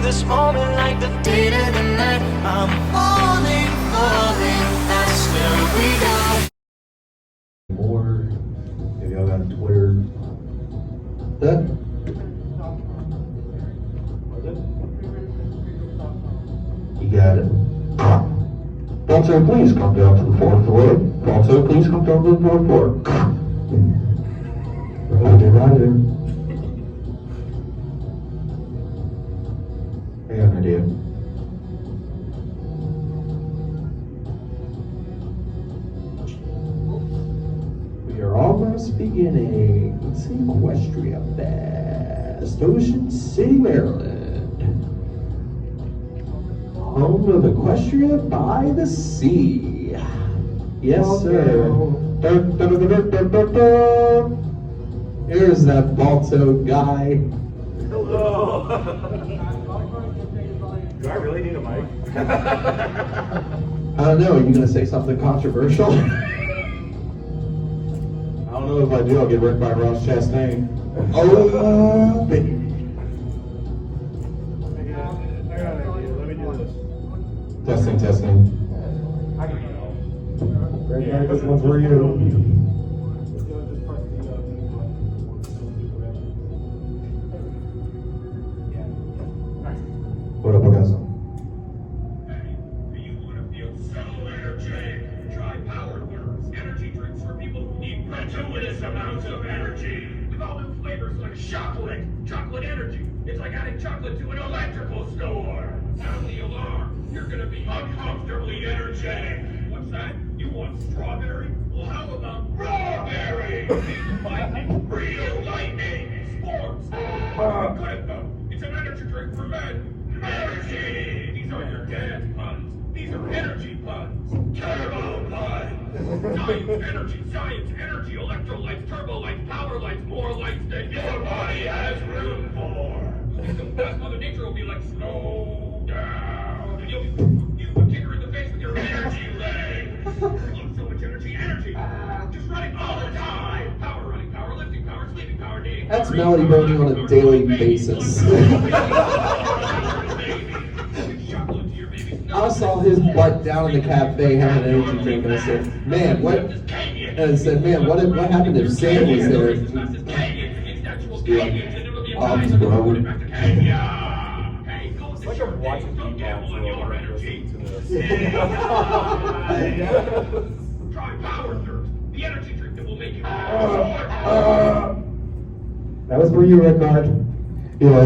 this moment like the dead of the night. I'm falling, faster we go. More. If y'all got Twitter. That? You got it. Balto, please come down to the fourth floor. Balto, please come down to the fourth floor. Roger, roger. I got an idea. We are almost beginning SeaquestriaFest, Ocean City, Maryland. Home of Equestria by the Sea. Yes, sir. Here's that Balto guy. Hello. Do I really need a mic? I don't know. Are you going to say something controversial? I don't know if I do. I'll get wrecked by Ross Chastain. Oh, baby. I got an idea. Let me do this. Testing. I can go. Great, this one's for you. What up, Picasso? Hey, do you want to feel so energetic? Try Power Works, energy drinks for people who need gratuitous amounts of energy. With all new flavors like chocolate energy. It's like adding chocolate to an electrical store. Sound the alarm. You're gonna be uncomfortably energetic. What's that? You want strawberry? Well, how about strawberry? Lightning, real lightning, sports. Good though. It's an energy drink for men. Energy! These aren't your dance puns. These are energy puns. Turbo puns. Science, energy, electrolytes, turbo lights, power lights, more lights than your body has room for. Some fast Mother Nature will be like, slow down. And you'll kick her in the face with your energy leg. Love so much energy. Just running all the time. Power running, power lifting, power sleeping, power dating. That's Melody Brony on a daily basis. I saw his butt down in the cafe having an energy drink, and I said, man, what? And I said, man, what happened if Sam was there? Bob's bro. It's like I'm watching people listening to this. Try Power Thirst, the energy drink that will make you. That was for you, Rickard. Yeah,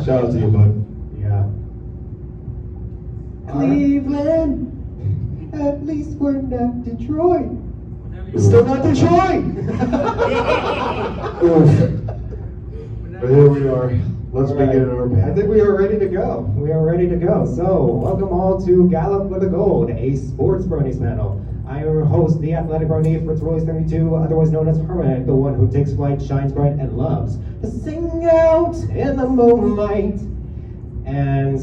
shout out to you, bud. Yeah. Cleveland, at least we're not Detroit. Still not Detroit! But here we are. Let's begin our panel. I think we are ready to go. So, welcome all to Gallop for the Gold, a sports Bronies panel. I am your host, the athletic Brony, Fritz Royce 32, otherwise known as Herman, the one who takes flight, shines bright, and loves to sing out in the moonlight. And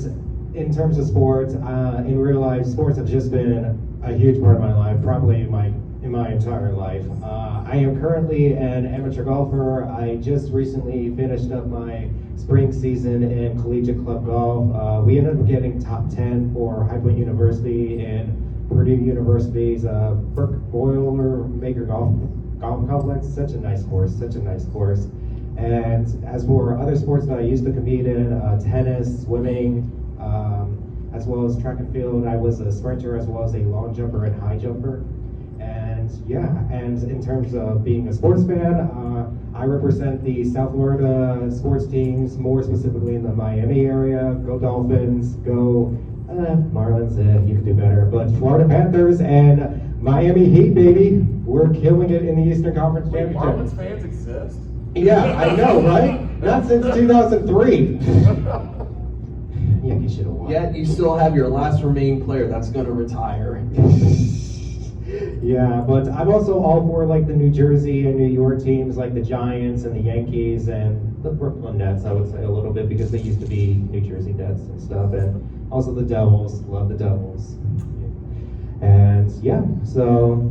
in terms of sports, in real life, sports have just been a huge part of my life, probably in my entire life. I am currently an amateur golfer. I just recently finished up my spring season in collegiate club golf. We ended up getting top 10 for High Point University and Purdue University's Burke Boilermaker Golf Complex. Such a nice course. And as for other sports that I used to compete in, tennis, swimming, as well as track and field, I was a sprinter as well as a long jumper and high jumper. And in terms of being a sports fan, I represent the South Florida sports teams, more specifically in the Miami area. Go Dolphins, go Marlins, you could do better. But Florida Panthers and Miami Heat, baby, we're killing it in the Eastern Conference Championship. Marlins fans exist? Yeah, I know, right? Not since 2003. Yeah, you should have won. Yet you still have your last remaining player that's going to retire. Yeah, but I'm also all for like the New Jersey and New York teams like the Giants and the Yankees and the Brooklyn Nets, I would say a little bit, because they used to be New Jersey Nets and stuff, and also the Devils, love the Devils. And yeah, so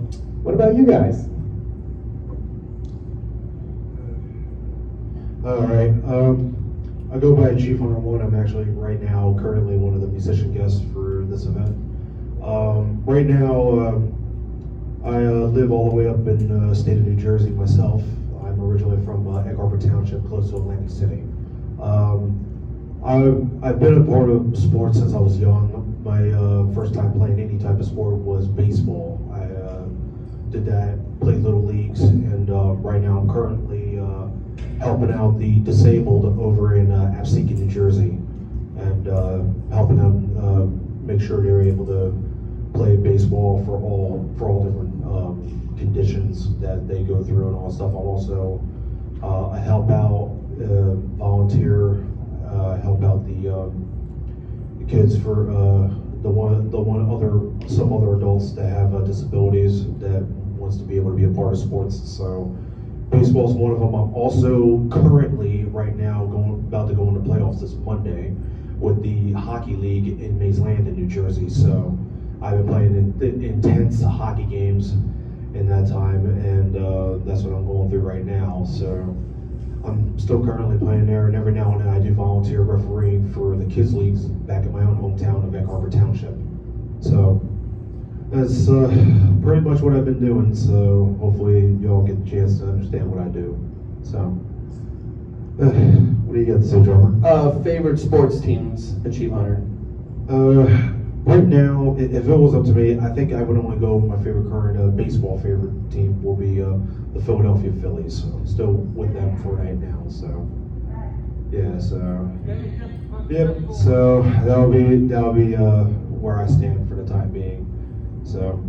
what about you guys? All right. I go by Chief Hunter 1. I'm actually right now currently one of the musician guests for this event. Right now, I live all the way up in the state of New Jersey myself. I'm originally from Egg Harbor Township, close to Atlantic City. I've been a part of sports since I was young. My first time playing any type of sport was baseball. I did that, played little leagues, and right now I'm currently helping out the disabled over in Baasik, New Jersey, and helping them make sure they're able to play baseball for all different conditions that they go through and all that stuff. I'm also I help out, volunteer, help out the kids for some other adults that have disabilities that wants to be able to be a part of sports. So baseball is one of them. I'm also currently right now about to go into playoffs this Monday with the hockey league in Mays Landing, New Jersey. So I've been playing intense hockey games in that time, and that's what I'm going through right now. So I'm still currently playing there, and every now and then I do volunteer refereeing for the kids leagues back in my own hometown of Egg Harbor Township. So that's pretty much what I've been doing. So hopefully y'all get a chance to understand what I do. So what do you got to say, drummer? Favorite sports teams, Chief Hunter? Right now, if it was up to me, I think I would only go with my favorite current baseball favorite team will be the Philadelphia Phillies. So I'm still with them for right now. So yeah, so yep. So that'll be where I stand for the time being. So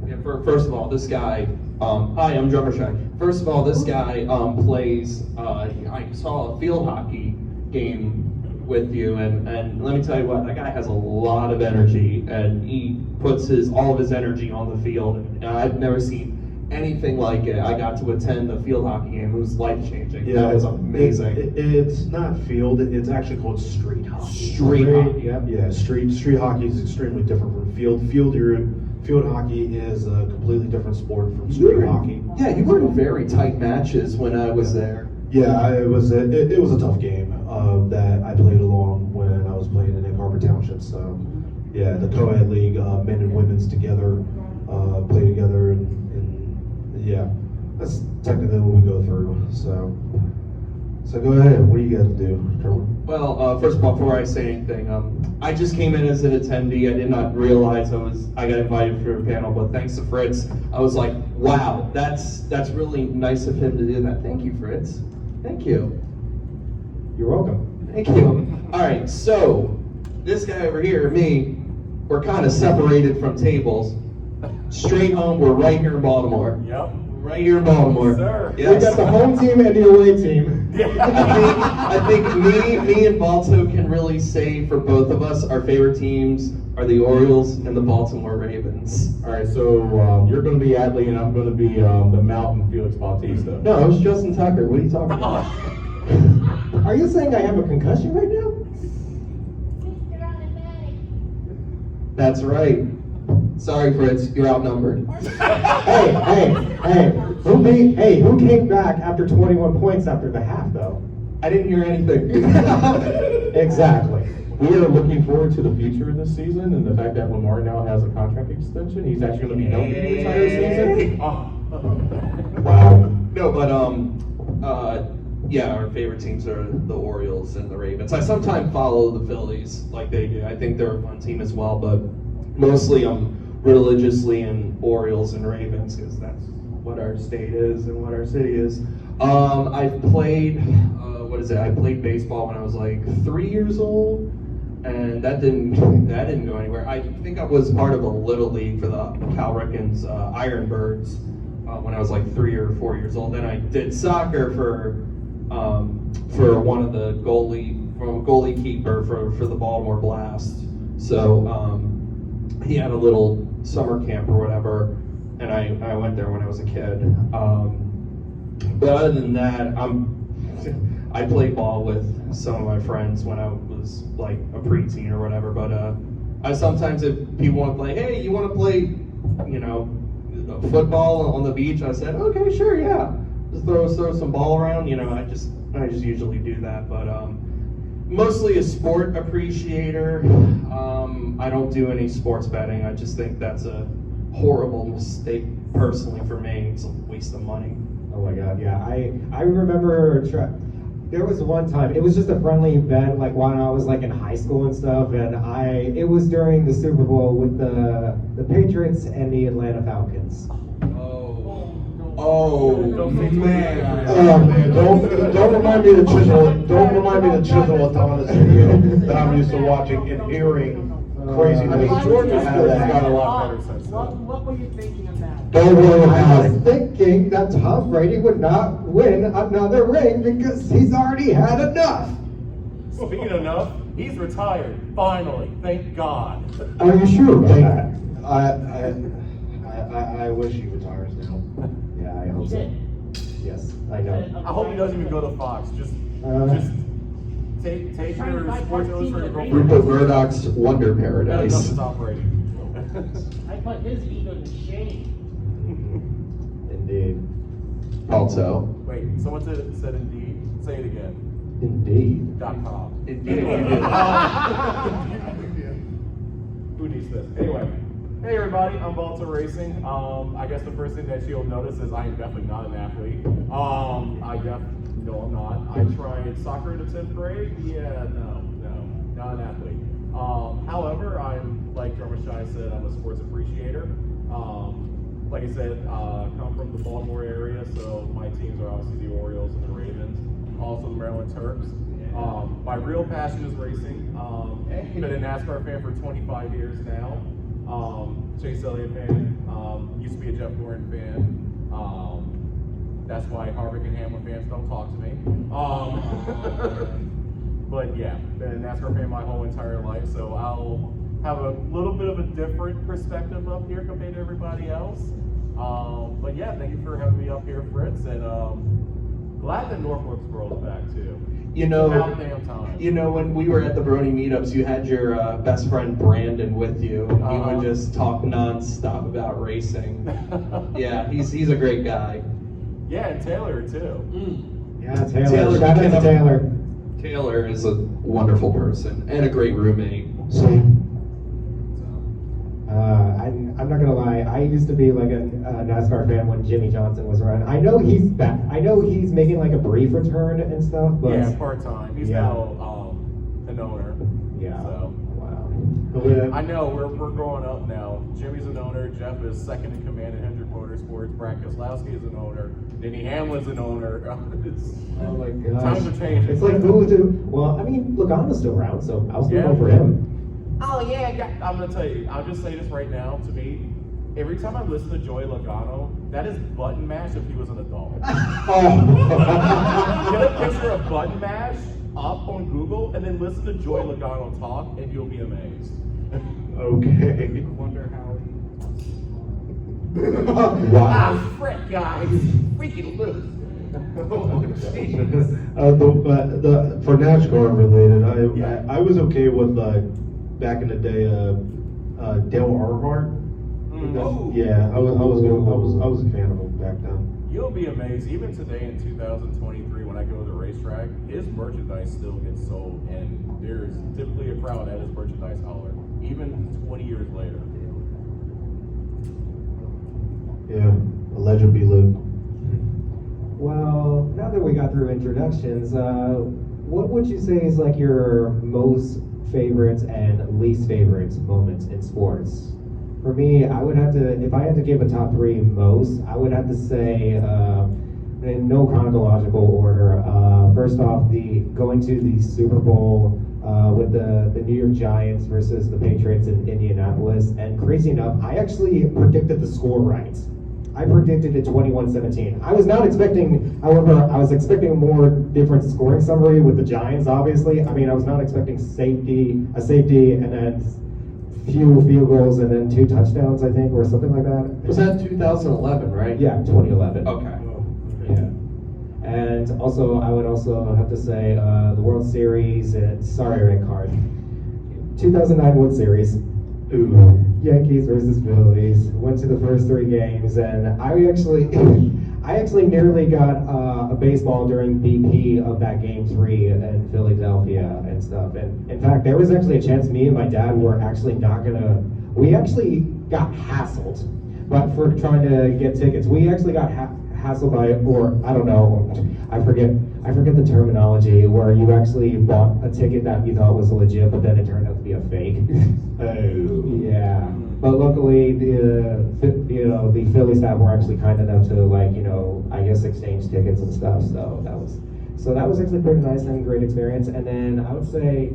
Yeah, first of all, this guy, hi, I'm Drummer Shy. First of all, this guy plays, I saw a field hockey game with you, and let me tell you what, that guy has a lot of energy, and he puts all of his energy on the field, and I've never seen anything like it. I got to attend the field hockey game. It was life-changing. yeah, That was amazing. It's not field. It's actually called street hockey. Street hockey. Yep. Yeah, street hockey is extremely different from field. Field hockey is a completely different sport from street hockey. Yeah, you were in very tight matches when I was there. Yeah, it was a tough game that I played along when I was playing in Egg Harbor Township. So yeah, the co-ed league, men and women's together, play together, and yeah, that's technically what we go through. So go ahead. What do you got to do, Trevor? Well, first of all, before I say anything, I just came in as an attendee. I did not realize I got invited for a panel, but thanks to Fritz, I was like, wow, that's really nice of him to do that. Thank you, Fritz. Thank you. You're welcome. Thank you. All right, so this guy over here, me, we're kind of separated from tables. Straight home, we're right here in Baltimore. Yep. Right here in Baltimore. Yes, sir. We got the home team and the away team. I think me and Balto can really say for both of us, our favorite teams are the Orioles and the Baltimore Ravens. All right, so you're going to be Adley, and I'm going to be the Mountain Felix Bautista. No, it was Justin Tucker. What are you talking about? Are you saying I have a concussion right now? That's right. Sorry, Fritz, you're outnumbered. Hey, who came back after 21 points after the half, though? I didn't hear anything. Exactly. We are looking forward to the future of this season and the fact that Lamar now has a contract extension. He's actually going to be healthy the entire season. Wow. No, but yeah, our favorite teams are the Orioles and the Ravens. I sometimes follow the Phillies like they do. I think they're a fun team as well, but mostly I'm religiously in Orioles and Ravens because that's what our state is and what our city is. I've played, I played baseball when I was like 3 years old, and that didn't go anywhere. I think I was part of a little league for the Cal Rickens Ironbirds when I was like 3 or 4 years old. Then I did soccer for one of the goalie keeper for the Baltimore Blast. So he had a little summer camp or whatever, and I went there when I was a kid. But other than that, I played ball with some of my friends when I was like a preteen or whatever. But I sometimes, if people want to play, hey, you want to play, football on the beach? I said, okay, sure, yeah. Just throw some ball around. I just usually do that. But Mostly a sport appreciator. I don't do any sports betting. I just think that's a horrible mistake personally for me. It's a waste of money. Oh my god, yeah. I remember there was one time, it was just a friendly bet like when I was like in high school and stuff, and it was during the Super Bowl with the Patriots and the Atlanta Falcons. Oh Man, man. don't remind me to chisel. Don't remind me to chisel Adonis video that I'm used to watching and hearing crazy. I mean, Georgia sports got a lot better since What then. were you thinking of that? Don't worry I about was it. thinking that Tom Brady would not win another ring because he's already had enough. Speaking of enough, he's retired. Finally, thank God. Are you sure about that? I wish he retires now. Yeah, I hope He so. did. Yes, I know. I hope he doesn't even go to Fox. Just take Trying to your buy Sports part team Illustrated of the girlfriend. Rupert Murdoch's Wonder That's Paradise. enough to Tom Brady. I put his ego to shame. Indeed. Also. Wait, someone said Indeed. Say it again. Indeed. .com. Indeed. Who needs this? Anyway, hey everybody, I'm Balto Racing. I guess the first thing that you'll notice is I am definitely not an athlete. No, I'm not. I tried soccer in the 10th grade. Yeah, no, not an athlete. However, I'm, like Drummer Shy said, I'm a sports appreciator. Like I said, come from the Baltimore area, so my teams are obviously the Orioles and the Ravens, also the Maryland Terps. My real passion is racing. Been a NASCAR fan for 25 years now. Chase Elliott fan. Used to be a Jeff Gordon fan. That's why Harvick and Hamlin fans don't talk to me. But yeah, been a NASCAR fan my whole entire life, so I'll have a little bit of a different perspective up here compared to everybody else. But yeah, thank you for having me up here, Fritz, and glad that Norfolk Squirrel's back too. About damn time. When we were at the Brony meetups, you had your best friend Brandon with you, and he would just talk nonstop about racing. Yeah, he's a great guy. Yeah, and Taylor too. Yeah, Taylor. Taylor Shout out became to a- Taylor. Taylor is a wonderful person and a great roommate. I'm not gonna lie. I used to be like a NASCAR fan when Jimmy Johnson was around. I know he's back. I know he's making like a brief return and stuff, but Yeah, part time. He's Yeah. now an owner. yeah. So Wow. I know we're growing up now. Jimmy's an owner. Jeff is second in command at Hendrick Motorsports. Brad Keselowski is an owner. Denny Hamlin's an owner. It's, Oh my gosh. Times are changing. It's like who do? Well, I mean, Logano's still around, so I'll still Yeah. go for him. Oh yeah, I'm gonna tell you. I'll just say this right now. To me, every time I listen to Joey Logano, that is button mash if he was an adult. Get a picture of button mash up on Google and then listen to Joey Logano talk, and you'll be amazed. Okay. Wonder how Wow. frick, guys, freaking loose. For NASCAR related, Yeah. I was okay with back in the day Dale Earnhardt. Oh. Yeah, I was a fan of him back then. You'll be amazed. Even today in 2023, when I go to the racetrack, his merchandise still gets sold, and there's typically a crowd at his merchandise hauler, even 20 years later. Yeah, a legend be lived. Well, now that we got through introductions, what would you say is like your most favorite and least favorite moments in sports? For me, I would have to, if I had to give a top three most, I would have to say, in no chronological order, first off, going to the Super Bowl with the New York Giants versus the Patriots in Indianapolis. And crazy enough, I actually predicted the score right. I predicted it 21-17. I was not expecting, however, I was expecting a more different scoring summary with the Giants, obviously. I mean, I was not expecting a safety, and then few field goals, and then 2 touchdowns, I think, or something like that. Was that 2011, right? Yeah, 2011. Okay. Yeah. And also, I would also have to say the World Series, sorry, red card. 2009 World Series. Ooh. Yankees versus Phillies. Went to the first 3 games, and I I actually nearly got a baseball during BP of that Game 3 in Philadelphia and stuff. And in fact, there was actually a chance me and my dad were actually not gonna. We actually got hassled, but for trying to get tickets, we actually got hassled by, or I don't know, I forget the terminology, where you actually bought a ticket that you thought was legit, but then it turned out to be a fake. Oh. Yeah. But luckily, the Philly staff were actually kind enough to, like, I guess exchange tickets and stuff. So that was actually pretty nice and great experience. And then I would say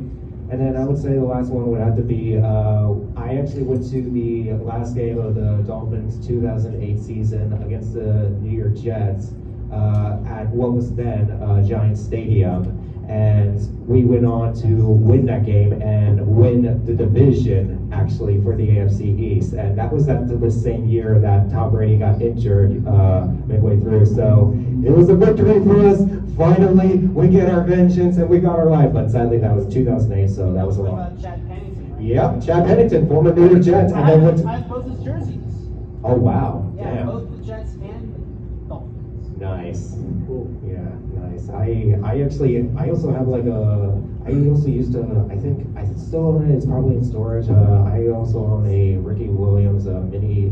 the last one would have to be I actually went to the last game of the Dolphins 2008 season against the New York Jets at what was then Giants Stadium. And we went on to win that game and win the division, actually, for the AFC East. And that was at the same year that Tom Brady got injured midway through. So it was a victory for us. Finally, we get our vengeance and we got our life. But sadly, that was 2008, so that was a What lot. about Chad Pennington, right? Yep, Chad Pennington, former New York Jet. And then went I to, have both his jerseys. oh, wow. Yeah, Damn. both the Jets and the Dolphins. Nice. Cool. Yeah, nice. I also have like I also used to, I think I still own it, it's probably in storage. I also own a Ricky Williams mini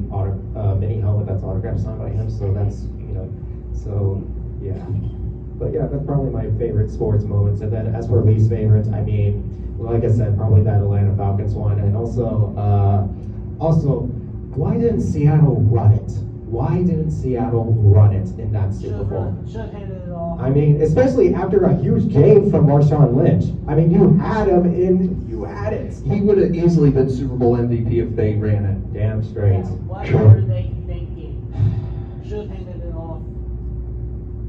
helmet that's autographed signed by him, so that's, so yeah. But yeah, that's probably my favorite sports moments. And then as for least favorites, I mean, like I said, probably that Atlanta Falcons one. And also, why didn't Seattle run it? Why didn't Seattle run it in that Super Bowl? Should have handed it off. I mean, especially after a huge game from Marshawn Lynch. I mean, you had it. He would have easily been Super Bowl MVP if they ran it. Damn straight. Yeah, whatever they thinking. Should have handed it off.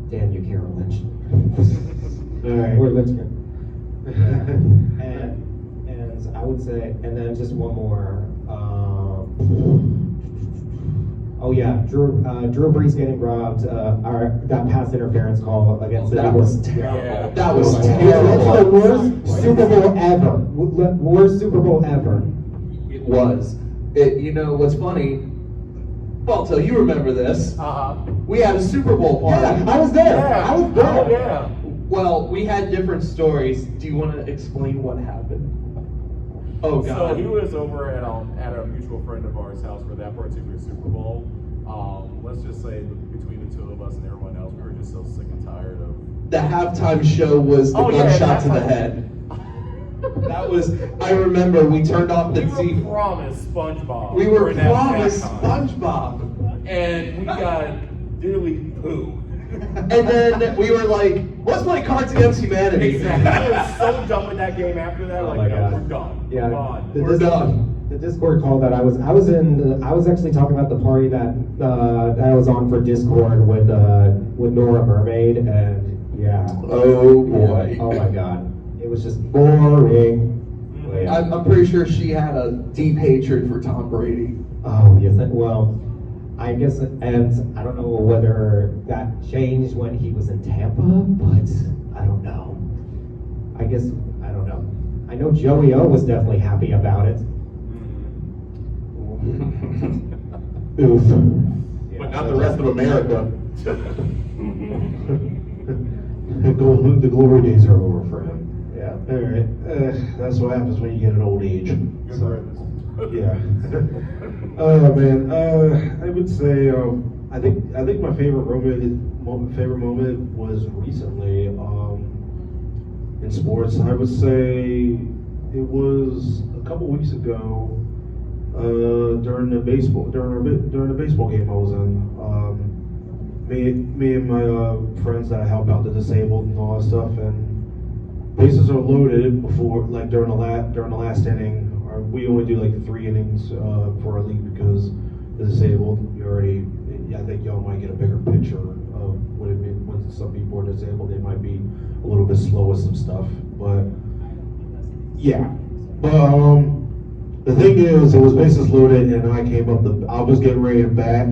Damn you, Carol Lynch. All right. We're Lynchman. And I would say, and then just one more. Oh yeah, Drew Brees getting robbed. That pass interference call against the That was Eagles. terrible. Yeah. That was It's terrible. the worst Super Bowl ever. Worst Super Bowl ever. It was. What's funny? Balto, you remember this? We had a Super Bowl party. Yeah, I was there. Yeah. I was there. Oh, yeah. Well, we had different stories. Do you want to explain what happened? Oh, God. So he was over at a mutual friend of ours' house for that particular Super Bowl. Let's just say between the two of us and everyone else, we were just so sick and tired of. The halftime show was the Oh, yeah, gunshot to the halftime. head. That was, I remember we turned off the We TV. were promised SpongeBob. We were during that promised halftime. SpongeBob. And we got dearly poo. And then we were like, let's play Cards Against Humanity. Exactly. I was so done with that game after that. Oh Like, my no, God. we're done. Yeah, We're gone. We're done. The Discord call that I was actually talking about the party that I was on for Discord with Nora Mermaid, and yeah. Oh, boy. Yeah. Oh my God, it was just boring. Well, yeah. I'm pretty sure she had a deep hatred for Tom Brady. Oh, you think? Well, I guess, and I don't know whether that changed when he was in Tampa, but I don't know. I guess I don't know. I know Joey O was definitely happy about it. Oof. But not the rest of America. The glory days are over for him. Yeah. All right. That's what happens when you get an old age. Yeah. Oh man. I would say I think my favorite moment was recently in sports. I would say it was a couple weeks ago during the baseball game I was in. Me and my friends that I help out the disabled and all that stuff, and bases are loaded before, like during the last inning. We only do like 3 innings for our league because the disabled. I think y'all might get a bigger picture of what it means when some people are disabled. They might be a little bit slow with some stuff, but yeah. But the thing is, it was bases loaded, and I came up. I was getting ready to bat.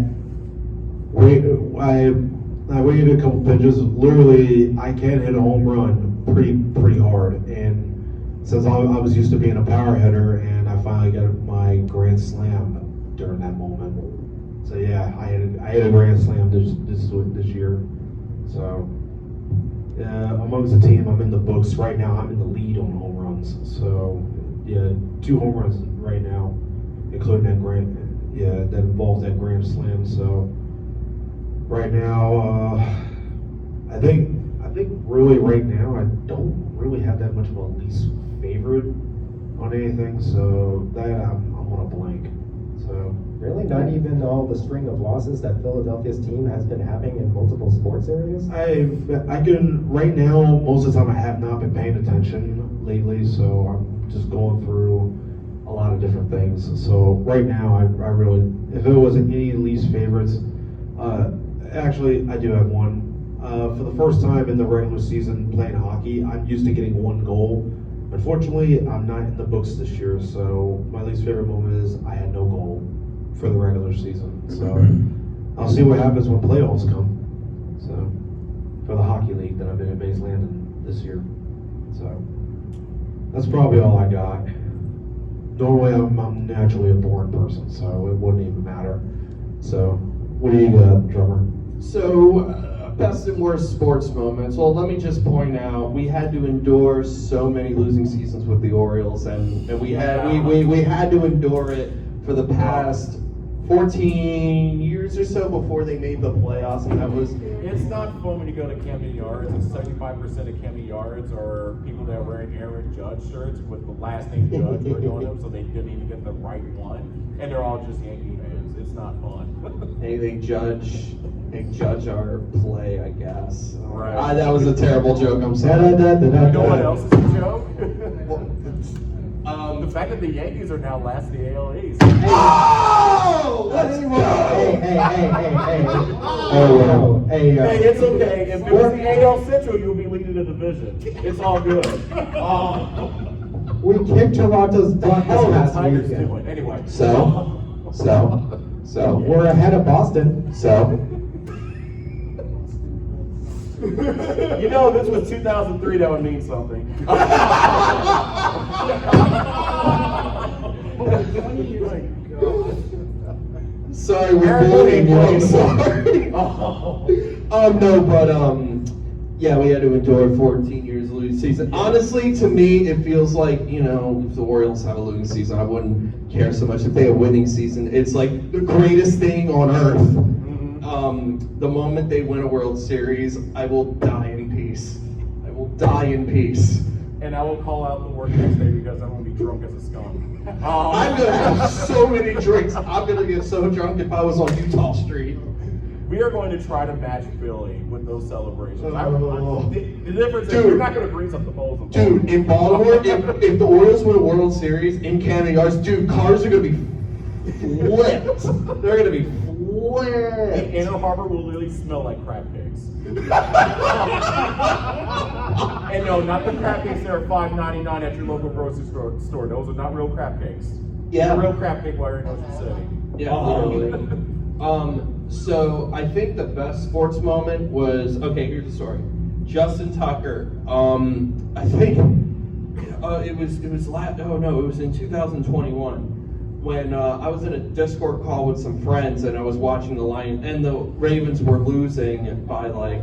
I waited a couple pitches. Literally, I can't hit a home run pretty hard, and since I was used to being a power hitter, and I finally got my grand slam during that moment. So yeah, I had a grand slam this year. So yeah, amongst the team, I'm in the books right now. I'm in the lead on home runs. So yeah, 2 home runs right now, including that involves that grand slam. So right now, I think really right now I don't really have that much of a least favorite on anything. So that I'm on a blank. So Really? Not even all the string of losses that Philadelphia's team has been having in multiple sports areas? I can right now. Most of the time, I have not been paying attention lately, so I'm just going through a lot of different things. So right now, I really, if it wasn't any least favorites, actually, I do have one. For the first time in the regular season playing hockey, I'm used to getting 1 goal. Unfortunately, I'm not in the books this year, so my least favorite moment is I had no goal for the regular season. So I'll see what happens when playoffs come. So for the hockey league that I've been at Mays Landing this year. So that's probably all I got. Normally I'm naturally a boring person, so it wouldn't even matter. So what do you got, drummer? So, best and worst sports moments. Well, let me just point out, we had to endure so many losing seasons with the Orioles, and we had to endure it for the past 14 years or so before they made the playoffs, and that was... It's not fun when you go to Camden Yards and 75% of Camden Yards are people that are wearing Aaron Judge shirts with the last name Judge written on them, so they didn't even get the right one, and they're all just Yankee fans. It's not fun. Hey, they judge our play, I guess. Right. That was a terrible joke, I'm sorry. You know what else is a joke? Um, The fact that the Yankees are now last in the AL East. Oh! Let's go! Hey, Hey, it's okay. If it was the AL Central, you'll be leading the division. It's all good. we kicked Toronto's butt this How are the past Tigers weekend. doing? Anyway. So, We're ahead of Boston. You know, this was 2003, that would mean something. sorry, we're bullying you, I'm sorry. Yeah, we had to endure 14 years of losing season. Honestly, to me, it feels like, if the Orioles have a losing season, I wouldn't care so much. If they have a winning season, it's like the greatest thing on earth. The moment they win a World Series, I will die in peace. I will die in peace. And I will call out the work next day because I'm going to be drunk as a skunk. I'm going to have so many drinks. I'm going to get so drunk if I was on Utah Street. We are going to try to match Philly with those celebrations. The difference is Dude. we're not going to bring up the bowls of Dude, in Baltimore, if the Orioles win a World Series in Camden Yards, dude, cars are going to be flipped. They're going to be flipped. Inner Harbor will literally smell like crab cakes. And no, not the crab cakes that are $5.99 at your local grocery store. Those are not real crab cakes. Yeah. A real crab cake while you're in Ocean City. Yeah, literally. So I think the best sports moment was, okay, here's the story. Justin Tucker, I think it was in 2021 when I was in a Discord call with some friends and I was watching the Lions, and the Ravens were losing by like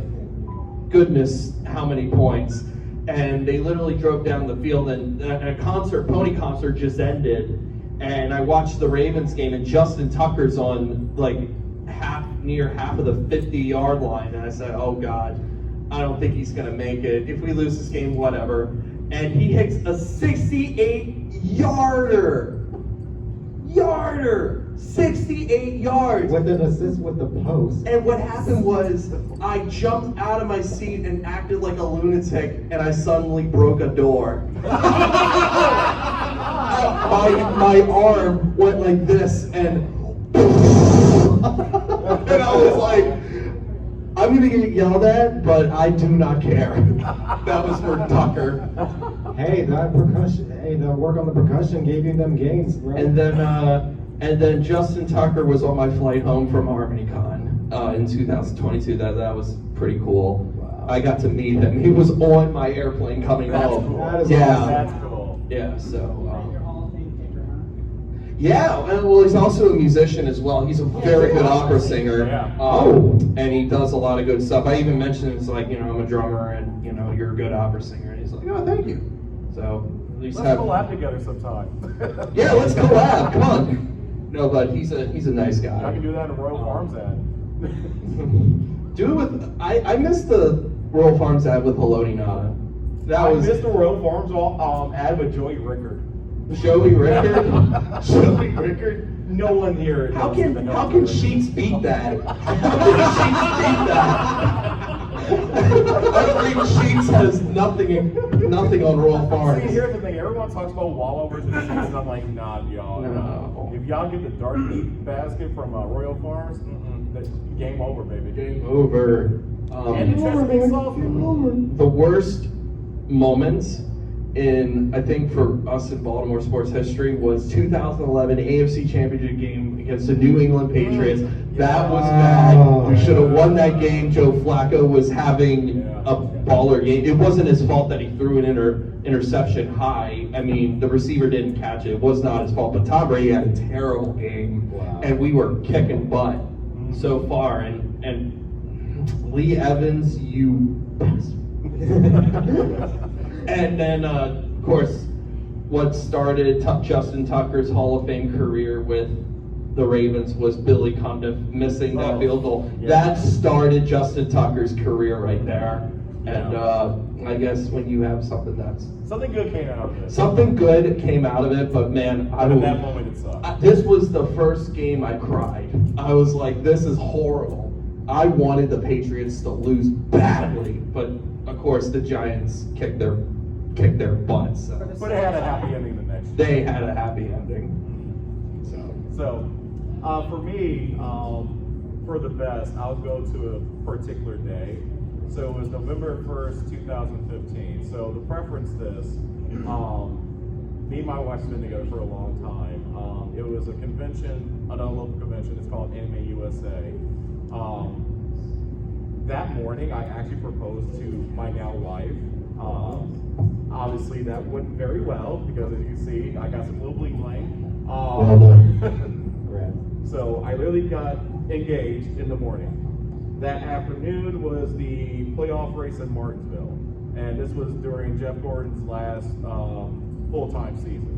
goodness how many points, and they literally drove down the field, and a pony concert just ended, and I watched the Ravens game, and Justin Tucker's on like near half of the 50-yard line, and I said, oh God, I don't think he's gonna make it. If we lose this game, whatever. And he hits a 68-yarder. 68 yards. With an assist with the post. And what happened was, I jumped out of my seat and acted like a lunatic, and I suddenly broke a door. my arm went like this, and and I was like, I'm gonna get yelled at, but I do not care. That was for Tucker. Hey, the work on the percussion gave you them gains, bro. And then Justin Tucker was on my flight home from HarmonyCon in 2022. That was pretty cool. Wow. I got to meet him. He was on my airplane coming home. Cool. That is yeah. awesome. That's cool. Yeah. So. Yeah, well, he's also a musician as well. He's a very good opera singer. Yeah. And he does a lot of good stuff. I even mentioned it's like, I'm a drummer and, you're a good opera singer. And he's like, oh, thank you. So at least Let's collab together sometime. Yeah, let's collab. Come on. No, but he's a nice guy. I can do that in a Royal Farms ad. Do it with. I missed the Royal Farms ad with Haloti Nada. I missed the Royal Farms ad with Joey Rickard. Joey Rickard. Joey Rickard. No one here. How can Sheets beat that? How can Sheets beat that? I think Sheets has nothing on Royal Farms. See, here's the thing. Everyone talks about Wawa versus Sheets, and I'm like, nah, y'all. No. If y'all get the dark meat basket from Royal Farms, that's game over, baby. Game over. And the Chesapeake sauce. The worst moments in, I think, for us in Baltimore sports history was 2011 AFC Championship game against the New England Patriots. That was bad. We should have won that game. Joe Flacco was having a baller game. It wasn't his fault that he threw an interception high. I mean, the receiver didn't catch it. It was not his fault. But Tom Brady had a terrible game, and we were kicking butt so far. And Lee Evans, you bastard. And then, of course, what started Justin Tucker's Hall of Fame career with the Ravens was Billy Cundiff missing that field goal. Yeah. That started Justin Tucker's career right there. And I guess when you have something Something good came out of it. Something good came out of it, but man, At that moment it sucked. This was the first game I cried. I was like, this is horrible. I wanted the Patriots to lose badly, but of course the Giants kicked their butts. So. But it had a happy ending the next year. They had a happy ending. So for me, for the best, I'll go to a particular day. So it was November 1st, 2015. So the preference this, me and my wife have been together for a long time. It was a convention, another local convention. It's called Anime USA. That morning, I actually proposed to my now wife. Obviously, that went very well because, as you can see, I got some little bling bling. So I literally got engaged in the morning. That afternoon was the playoff race in Martinsville, and this was during Jeff Gordon's last full-time season.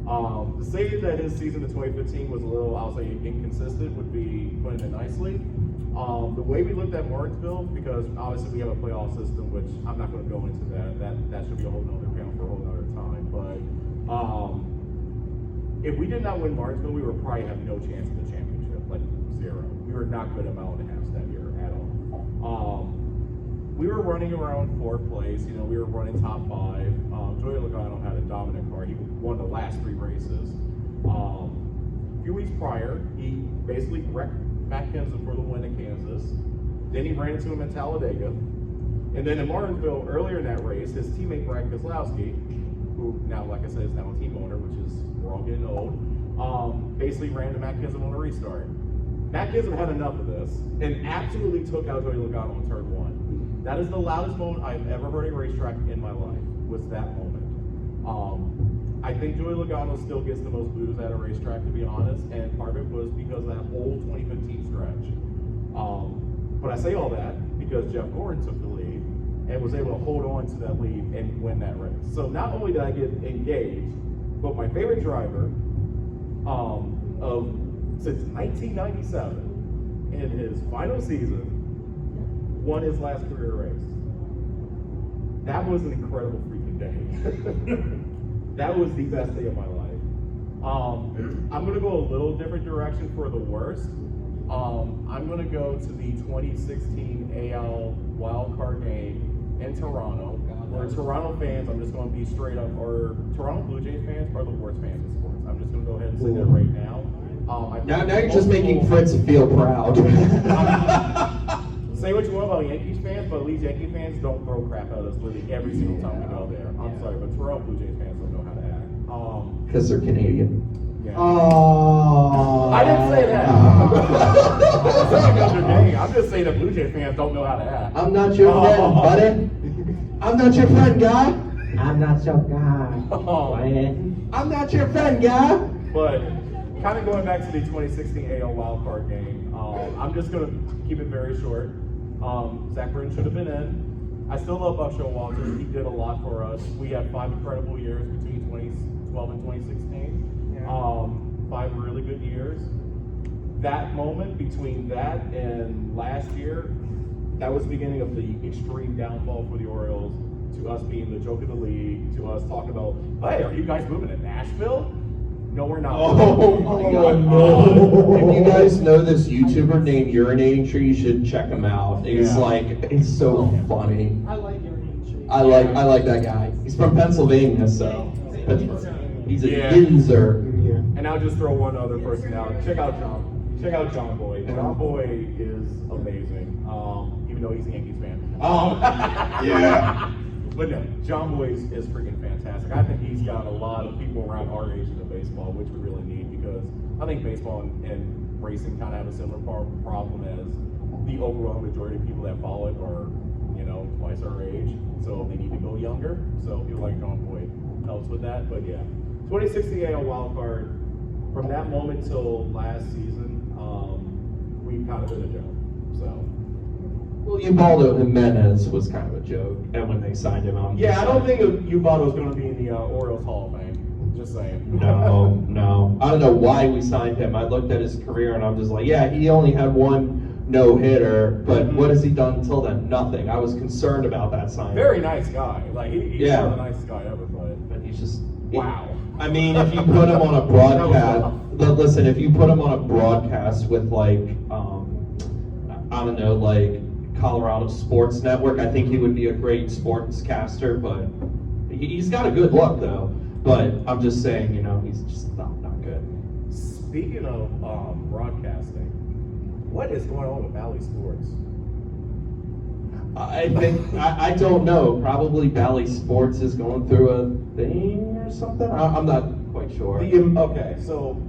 To say that his season in 2015 was a little, I'll say, inconsistent would be putting it nicely. The way we looked at Martinsville, because obviously we have a playoff system, which I'm not going to go into that should be a whole nother panel for a whole nother time. But if we did not win Martinsville, we would probably have no chance in the championship, like zero. We were not good at Mile and a Half that year at all. We were running around fourth place. We were running top five. Joey Logano had a dominant car. He won the last three races. A few weeks prior, he basically wrecked Matt Kenseth for the win in Kansas. Then he ran into him in Talladega. And then in Martinsville, earlier in that race, his teammate Brad Keselowski, who now, like I said, is now a team owner, which is, we're all getting old, basically ran to Matt Kenseth on a restart. Matt Kenseth had enough of this and absolutely took out Joey Logano in turn one. That is the loudest moment I've ever heard a racetrack in my life, was that moment. I think Joey Logano still gets the most boos at a racetrack, to be honest, and part of it was because of that whole 2015 stretch. But I say all that because Jeff Gordon took the lead and was able to hold on to that lead and win that race. So not only did I get engaged, but my favorite driver since 1997 in his final season won his last career race. That was an incredible freaking day. That was the best day of my life. I'm gonna go a little different direction for the worst. I'm gonna go to the 2016 AL wildcard game in Toronto, where Toronto fans, I'm just gonna be straight up, or Toronto Blue Jays fans are the worst fans in sports. I'm just gonna go ahead and say that right now. Now you're just making Fritz feel proud. Say what you want about Yankees fans, but at least Yankee fans don't throw crap at us literally every single time we go there. I'm sorry, but Toronto Blue Jays fans don't know how to act. Because they're Canadian. Yeah. Oh. I didn't say that. I'm just saying that Blue Jays fans don't know how to act. I'm not your friend, buddy. I'm not your friend, guy. I'm not your guy. Oh. I'm not your friend, guy. But kind of going back to the 2016 AL wildcard game, I'm just going to keep it very short. Zach Britton should have been in. I still love Buck Showalter. He did a lot for us. We had 5 incredible years between 2012 and 2016. Yeah. 5 really good years. That moment between that and last year, that was the beginning of the extreme downfall for the Orioles, to us being the joke of the league, to us talking about, hey, are you guys moving to Nashville? No, we're not. Oh my God. no. If you guys know this YouTuber named Urinating Tree, you should check him out. He's he's so funny. I like your name, I like that guy. He's from Pennsylvania, so he's a Yinzer. And I'll just throw one other person out. Check out John Boy. John Boy is amazing, even though he's a Yankees fan. Yeah. But no, John Boy is freaking fantastic. I think he's got a lot of people around our age into baseball, which we really need, because I think baseball and racing kind of have a similar problem as the overwhelming majority of people that follow it are, twice our age. So they need to go younger. So people like John Boy helps with that. But yeah, 2016 AL wildcard, from that moment till last season, we've kind of been a joke. So. Well, Ubaldo Jimenez was kind of a joke, and when they signed him out. Yeah, I don't think Ubaldo is going to be in the Orioles Hall of Fame. Just saying. No. I don't know why we signed him. I looked at his career and I'm just like, yeah, he only had 1 no-hitter, but what has he done until then? Nothing. I was concerned about that signing. Very nice guy. Like he's one of the nicest guy ever, but he's just wow. I mean, if you put him on a broadcast, listen, if you put him on a broadcast with like, I don't know, like Colorado Sports Network, I think he would be a great sportscaster, but he's got a good look though. But I'm just saying, he's just not good. Speaking of broadcasting, what is going on with Valley Sports? I think, I don't know, probably Valley Sports is going through a thing or something? I'm not quite sure. Okay, so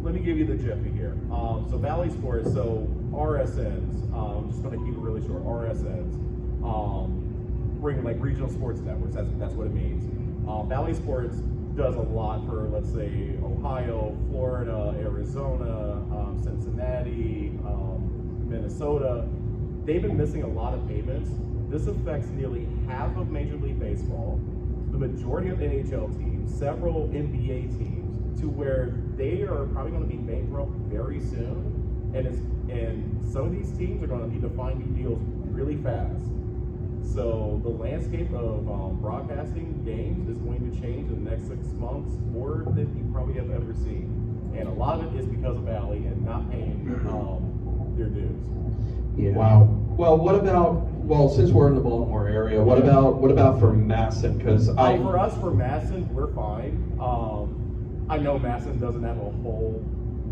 let me give you the jiffy here. So Valley Sports, so RSNs, I'm just going to keep it really short, RSNs, bring like regional sports networks, that's what it means. Valley Sports does a lot for, let's say, Ohio, Florida, Arizona, Cincinnati, Minnesota. They've been missing a lot of payments. This affects nearly half of Major League Baseball, the majority of NHL teams, several NBA teams, to where they are probably going to be bankrupt very soon. And some of these teams are going to need to find new deals really fast. So the landscape of broadcasting games is going to change in the next 6 months more than you probably have ever seen. And a lot of it is because of Valley and not paying their dues. Yeah. Wow. Well, since we're in the Baltimore area, what about for Masson? Because for us, for Masson, we're fine. I know Masson doesn't have a whole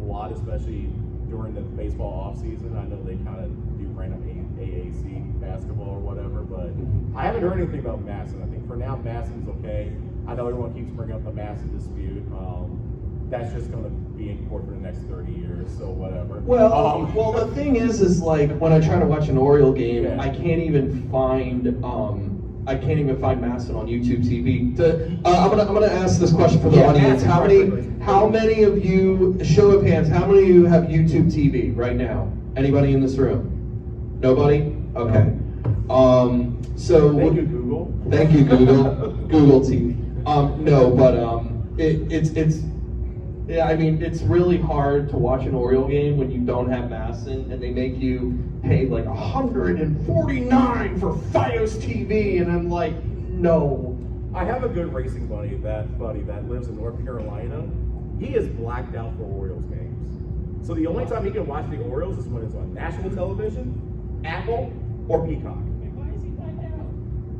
lot, especially during the baseball off season. I know they kind of do random AAC basketball or whatever, but I haven't heard anything about Masson. I think for now, Masson's okay. I know everyone keeps bringing up the Masson dispute. That's just going to be in court for the next 30 years, so whatever. Well, the thing is like when I try to watch an Oriole game, Yeah. I can't even find Masson on YouTube TV. I'm gonna ask this question for the audience. How many of you, show of hands, how many of you have YouTube TV right now? Anybody in this room? Nobody? Okay. So Thank you, Google. Thank you, Google. Google TV. Yeah, I mean, it's really hard to watch an Oriole game when you don't have Masson, and they make you pay like $149 for Fios TV, and I'm like, no. I have a good racing buddy that lives in North Carolina. He is blacked out for Orioles games. So the only time he can watch the Orioles is when it's on national television, Apple, or Peacock.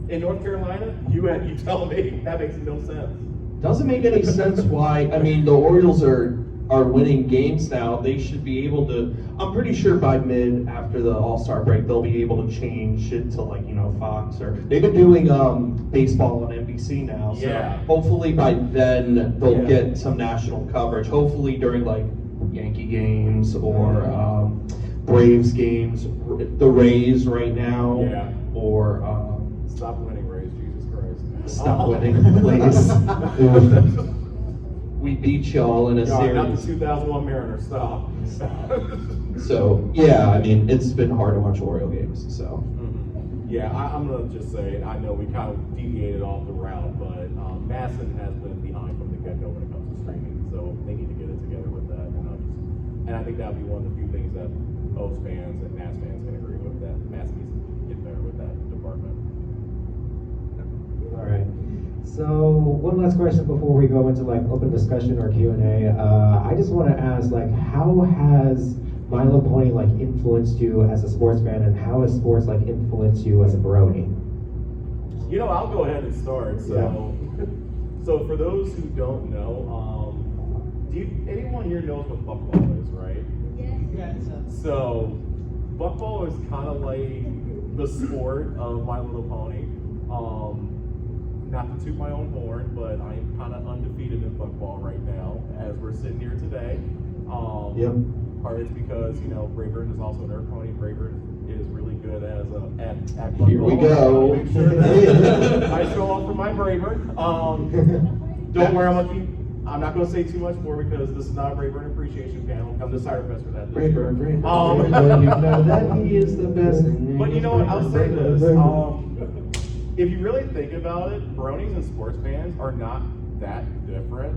In North Carolina, you tell me, that makes no sense. Doesn't make any sense why. I mean, the Orioles are winning games now. They should be able to. I'm pretty sure by after the All-Star break, they'll be able to change it to like Fox, or they've been doing baseball on NBC now. So Yeah. hopefully by then they'll Yeah. get some national coverage. Hopefully during like Yankee games or Braves games, the Rays right now, Yeah. or. Stop winning, Rays, Jesus Christ. Stop winning, please. we beat y'all in a Sorry, not the series. 2001 Mariners. Stop. So yeah, I mean it's been hard to watch Oriole games. So Yeah, I'm gonna just say I know we kind of deviated off the route, but Masson has been behind from the get-go when it comes to streaming, so they need to get it together with that. And I think that'll be one of the few things that O's fans and Mass fans can agree with. That Mass needs to get better with that department. All right. So one last question before we go into like open discussion or Q&A. I just want to ask, like, how has My Little Pony like influenced you as a sports fan, and how has sports like influenced you as a Brony? You know, I'll go ahead and start. So, so for those who don't know, anyone here knows what buckball is, right? Yes. So, buckball is kind of like the sport of My Little Pony. Not to toot my own horn, but I am kind of undefeated in buckball right now as we're sitting here today. Yep. Part is because, you know, Creber is also an Earth Pony. Creber is really good as at buckball. Here we go. Make sure that I show off for my Braver. Don't worry, I'm not going to say too much more because this is not a Braver appreciation panel. Come to SeaquestriaFest for that. This year. you know that he is the best. But you know what? I'll say this. If you really think about it, Bronies and sports fans are not that different.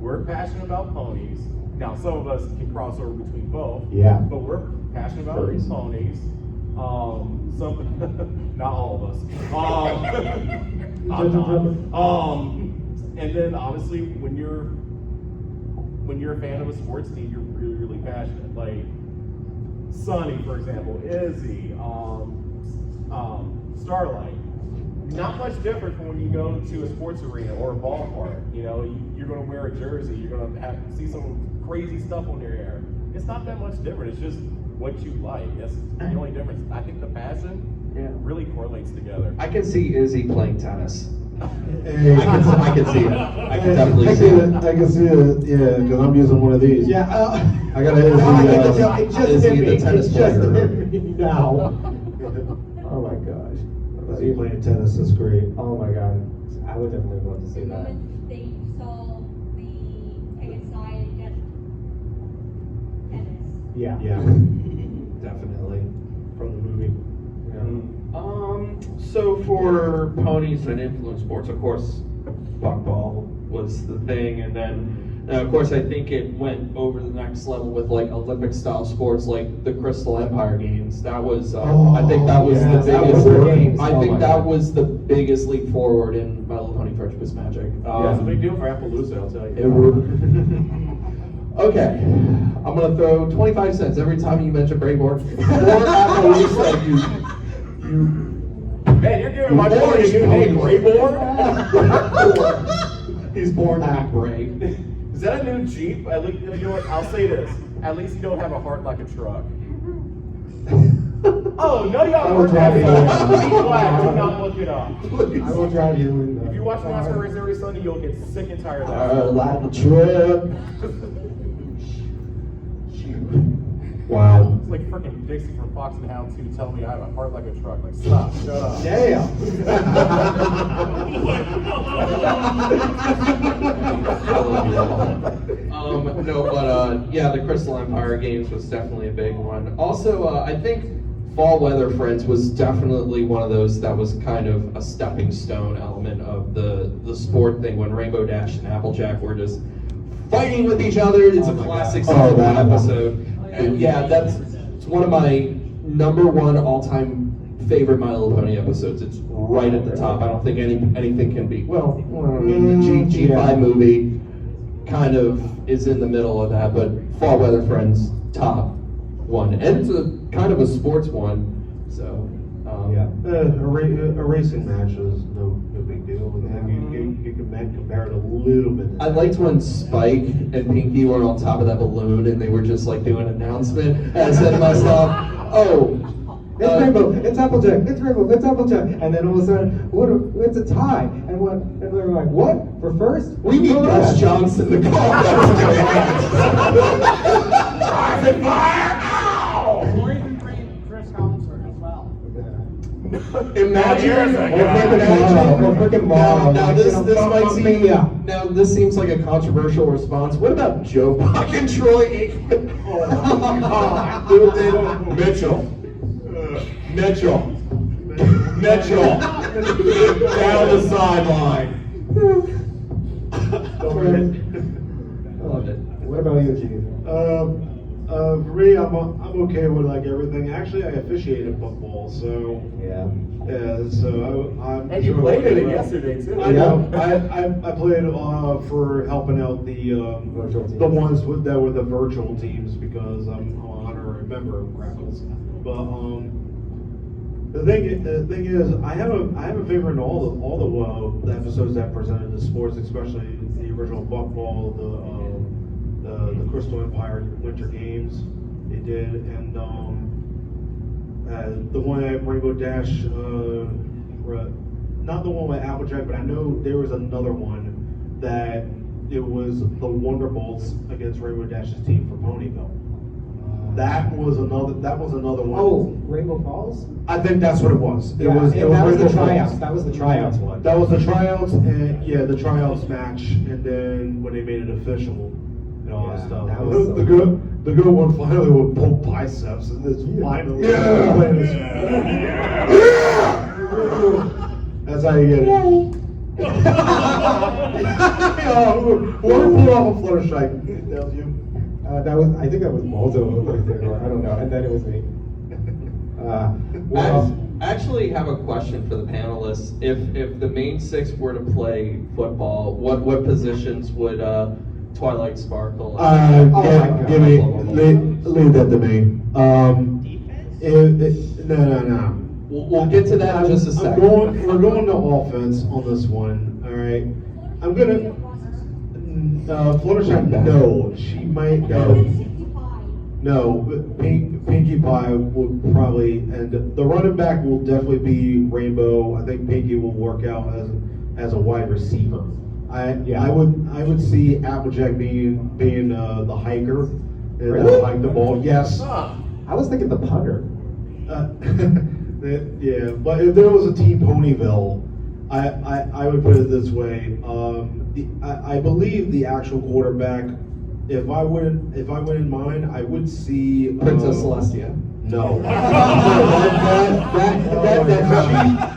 We're passionate about ponies. Now, some of us can cross over between both. Yeah. But we're passionate about Furries. ponies. Some, not all of us. And then obviously when you're a fan of a sports team, you're really, really passionate. Like Sunny, for example, Izzy, Starlight. Not much different from when you go to a sports arena or a ballpark. You know, you're going to wear a jersey. You're going to see some crazy stuff on your hair. It's not that much different. It's just what you like. That's the only difference. I think the passion really correlates together. I can see Izzy playing tennis. Hey. I can see it. I can definitely I see can, it. I can see it, yeah, because I'm using one of these. Yeah. I got a It just Is hit he me. the tennis It just player? hit me now. Oh my gosh. He's playing tennis, that's great. Oh my god. I would definitely love to The see that. moment they saw the KSI get tennis. Yeah. Yeah, Definitely. from the movie. So for ponies and influence sports, of course, buckball was the thing, and then of course I think it went over the next level with like Olympic style sports like the Crystal Empire games. That was I think that was yes, the that biggest. was the games. I Oh think my that God. was the biggest leap forward in My Little Pony Friendship Magic. Yeah, it's a big deal for Appaloosa, I'll tell you. Okay, I'm gonna throw 25 cents every time you mention Brayborn. Or Appaloosa, you Man, you're giving my boy a new name, Brayborn? He's born to be brave. Is that a new Jeep? At least, you know what? I'll say this. At least you don't have a heart like a truck. Oh, none of y'all I will heard that drive you before. in. Be quiet. Do not look it up. I will drive you in the If you watch NASCAR race every Sunday, you'll get sick and tired of that. Like a truck. Wow. It's like freaking Dixie from Fox and Hound 2 telling me I have a heart like a truck. Like, stop, shut up. Damn. No, but yeah, the Crystal Empire games was definitely a big one. Also, I think Fall Weather Friends was definitely one of those that was kind of a stepping stone element of the sport thing when Rainbow Dash and Applejack were just fighting with each other. It's a classic season one episode. And yeah, it's one of my number one all-time favorite My Little Pony episodes. It's right at the top. I don't think anything can beat. Well, I mean, the G5 movie kind of is in the middle of that, but Fall Weather Friends top one, and it's a kind of a sports one. So Yeah. A racing match is no big deal. You can compare it a little bit. I liked when Spike and Pinky were on top of that balloon and they were just like doing an announcement. And I said to myself, "Oh, It's Rainbow, it's Applejack, it's Rainbow, it's Applejack." And then all of a sudden, it's a tie. And they were like, what? For first? we need Gus Johnson to call that." Or even Chris Collinsford as well. Imagine. Or freaking Mall. Now this might seem. Yeah. Now this seems like a controversial response. What about Joe Buck and Troy Aikman? Mitchell. Down the sideline. I loved it. What about you, Chief? For me, I'm okay with like everything. Actually, I officiated football, so Yeah. so I'm. And you played in it yesterday too. I know. I played for helping out the Virtual teams. the ones that were the virtual teams because I'm an honorary member of Grapples. But the thing is, I have a favorite in all the episodes that presented the sports, especially the original Buckball, the Crystal Empire Winter Games they did, and the one at Rainbow Dash, not the one with Applejack, but I know there was another one that it was the Wonderbolts against Rainbow Dash's team for Ponyville. That was another one. Oh, Rainbow Falls? I think that's what it was. That was the Rainbow tryouts. Falls. That was the tryouts one. That was the tryouts, and the tryouts match, and then when they made it official, and all that Yeah, stuff. that was The good one finally with both biceps, and it's finally. That's how you get it. Whoever pulled off a Fluttershy, that was you. I think that was Baldo, or I don't know, and then it was me. Well, I actually have a question for the panelists. If the main six were to play football, what positions would Twilight Sparkle? my God. Give me, leave that to me. No. We'll get to that in just a second. We're going to offense on this one. All right. I'm gonna. Fluttershy, no, she might go. 65. No, but Pinkie Pie would probably, and the running back will definitely be Rainbow. I think Pinkie will work out as a wide receiver. I would see Applejack being the hiker, Really? hike the ball. Yes. I was thinking the punter. Yeah, but if there was a team Ponyville, I would put it this way. I believe the actual quarterback. If I wouldn't mind, I would see Princess Celestia. No,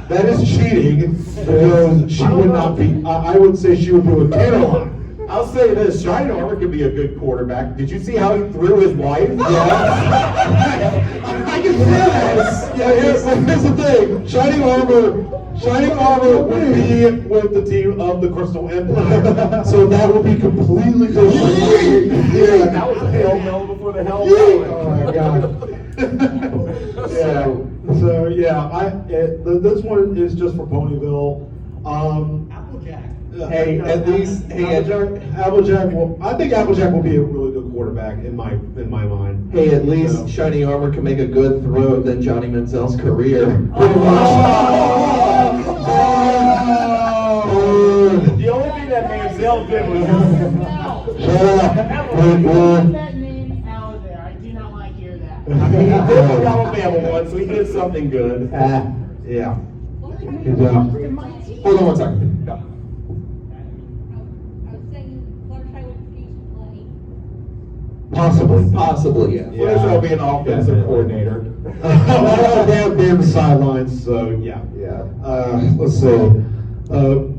that is cheating because she would not be. I would say she would be with Caroline. I'll say this: Shine Armor could be a good quarterback. Did you see how he threw his wife? I can see that. Yeah, here's the thing. Shining Armor would be with the team of the Crystal Empire, so that would be completely different. Yeah, that was a Hail Mary before the Hell Oh my God. This one is just for Ponyville. Applejack. Hey, at least, Applejack will. I think Applejack will be a really good quarterback in my mind. Hey, at least So- Shiny Armor can make a good throw than Johnny Manziel's career. The only thing that Manziel did was Keep that name out of there. I do not like to hear that. I mean, he did the Alabama one, so he did something good. Yeah. Fluttershy Good job. would my team. Hold on one second. I was saying Fluttershy would refuse to play. Possibly. Yeah. Fluttershy will be an offensive coordinator. They're the sidelines, so yeah. Let's see.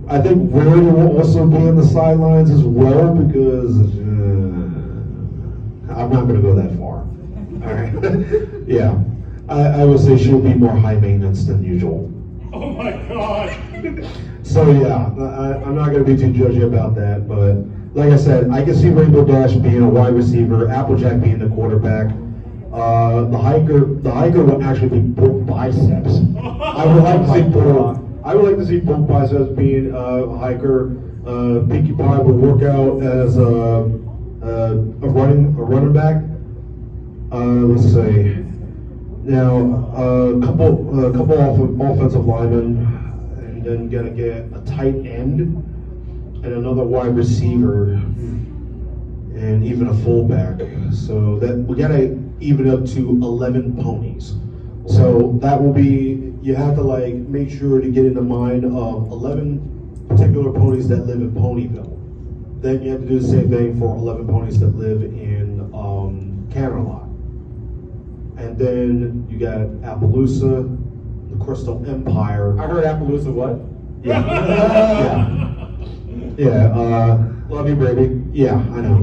I think Rory will also be in the sidelines as well because I'm not going to go that far. All right. Yeah. I would say she'll be more high maintenance than usual. Oh my god! So yeah, I'm not going to be too judgy about that, but like I said, I can see Rainbow Dash being a wide receiver, Applejack being the quarterback. The hiker will actually be both biceps. I would like to see both biceps being a hiker. Pinkie Pie would work out as a running back. Let's see. Now a couple offensive linemen, and then gonna get a tight end and another wide receiver, and even a fullback. So that we gotta even up to 11 ponies. So that will be, you have to like make sure to get in the mind of 11 particular ponies that live in Ponyville. Then you have to do the same thing for 11 ponies that live in Camelot. And then you got Appaloosa, the Crystal Empire. I heard Appaloosa what? Yeah. Love you, baby. Yeah, I know.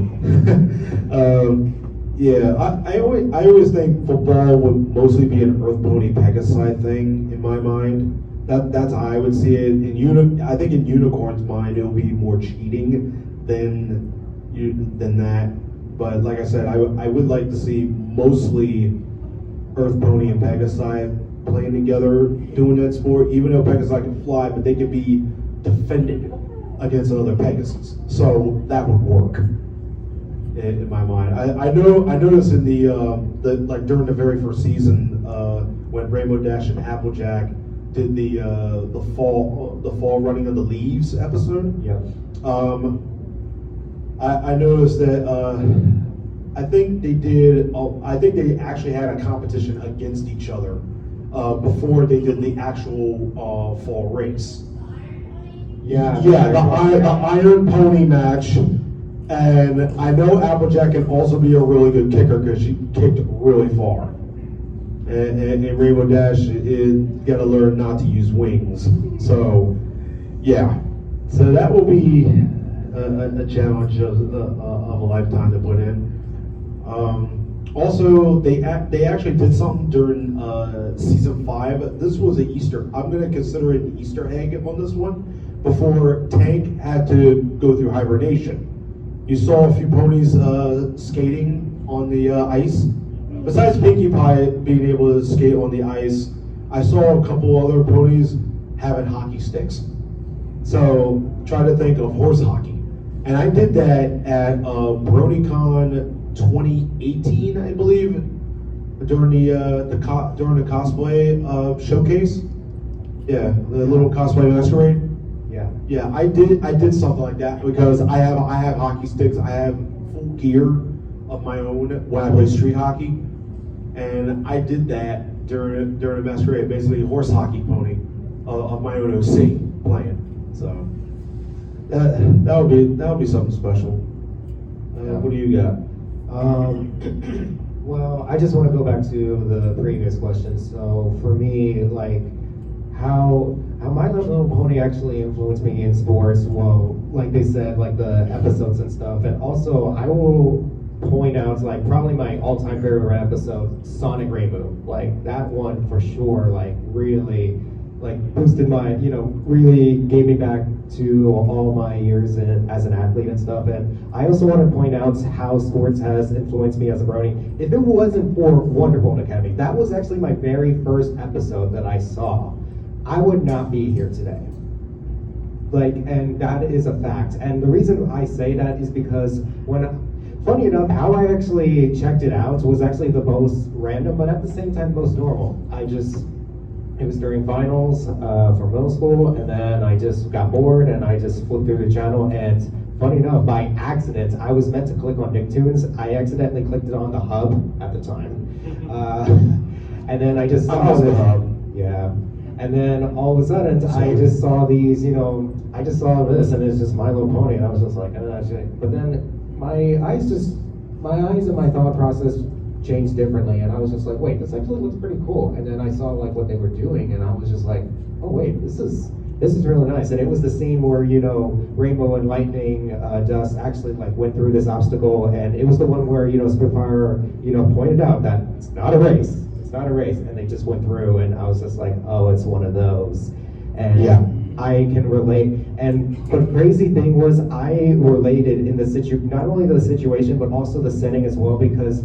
I always think football would mostly be an Earth Pony Pegasi thing in my mind. That's how I would see it. I think in Unicorn's mind, it'll be more cheating than that. But like I said, I would like to see mostly Earth Pony and Pegasi playing together, doing that sport. Even though Pegasi can fly, but they can be defended against another Pegasus. So that would work in my mind. I noticed in the like during the very first season when Rainbow Dash and Applejack did the fall running of the leaves episode. Yeah. I noticed that I think they actually had a competition against each other before they did the actual fall race. Yeah. Yeah, the Iron Pony match, and I know Applejack can also be a really good kicker because she kicked really far. And Rainbow Dash, it got to learn not to use wings. So, yeah. So that will be a challenge of a lifetime to put in. Also, they actually did something during season 5. This was an Easter. I'm going to consider it an Easter egg on this one. Before Tank had to go through hibernation, you saw a few ponies skating on the ice. Besides Pinkie Pie being able to skate on the ice, I saw a couple other ponies having hockey sticks. So try to think of horse hockey, and I did that at BronyCon 2018, I believe, during the cosplay showcase. Yeah, the little cosplay masquerade. Yeah, I did something like that because I have hockey sticks. I have full gear of my own when I play street hockey, and I did that during the masquerade, basically a horse hockey pony of my own OC playing. So that would be something special. What do you got? Well, I just want to go back to the previous question. So for me, like how My Little Pony actually influenced me in sports. Well, like they said, like the episodes and stuff. And also, I will point out, like, probably my all-time favorite episode, Sonic Rainbow. Like, that one for sure, like, really, like, boosted my, really gave me back to all my years as an athlete and stuff. And I also want to point out how sports has influenced me as a Brony. If it wasn't for Wonderbolt Academy, that was actually my very first episode that I saw, I would not be here today. Like, and that is a fact. And the reason I say that is because funny enough, how I actually checked it out was actually the most random, but at the same time most normal. It was during finals for middle school, and then I just got bored and I just flipped through the channel, and funny enough, by accident, I was meant to click on Nicktoons. I accidentally clicked it on the hub at the time. And then I just saw the hub. Yeah. And then all of a sudden, I just saw these, I just saw this, and it's just My Little Pony, and I was just like, shit. But then my eyes and my thought process changed differently, and I was just like, wait, this actually looks pretty cool. And then I saw like what they were doing, and I was just like, oh wait, this is really nice. And it was the scene where Rainbow and Lightning Dust actually like went through this obstacle, and it was the one where Spitfire pointed out that it's not a race. Not a race, and they just went through, and I was just like, oh, it's one of those. And yeah, I can relate. And the crazy thing was, I related in not only the situation, but also the setting as well, because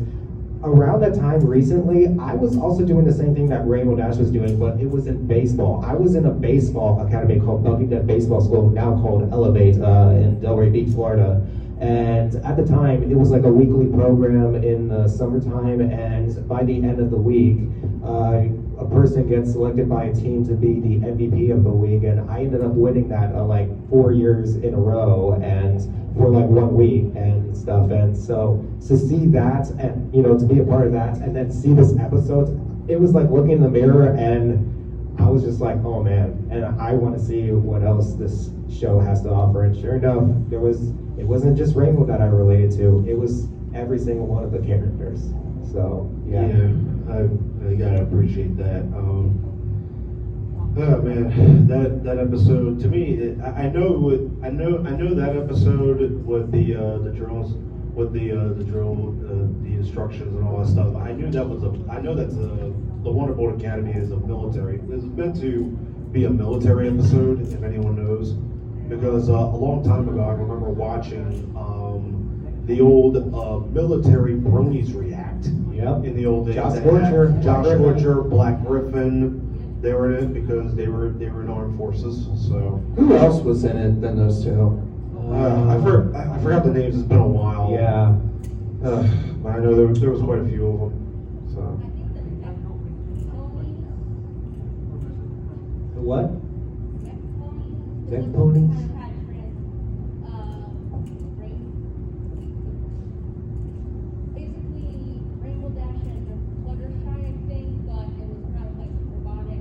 around that time recently, I was also doing the same thing that Rainbow Dash was doing, but it was in baseball. I was in a baseball academy called Buckington Baseball School, now called Elevate, in Delray Beach, Florida. And at the time, it was like a weekly program in the summertime, and by the end of the week, a person gets selected by a team to be the MVP of the week, and I ended up winning that like 4 years in a row, and for like 1 week and stuff. And so to see that, and to be a part of that, and then see this episode, it was like looking in the mirror, and I was just like, oh man, and I want to see what else this show has to offer. And sure enough, it wasn't just Rainbow that I related to, it was every single one of the characters. So yeah. I gotta appreciate that. Oh man, that episode to me, I know that episode with the drills, with the drill, the instructions and all that stuff. I know that's the Wonderbolt Academy is a military. It's meant to be a military episode, if anyone knows, because a long time ago I remember watching the old military Bronies react. Yep. In the old days. Josh Scorcher, Black Griffin. They were in it because they were in armed forces. So Who else was in it than those two? I forgot the names. It's been a while. Yeah. But I know there was quite a few of them. So I think the ponies. The what? Deck Deck ponies. ponies? Kind of had basically Rainbow Dash and Fluttershy, I think, but it was kind of like robotic.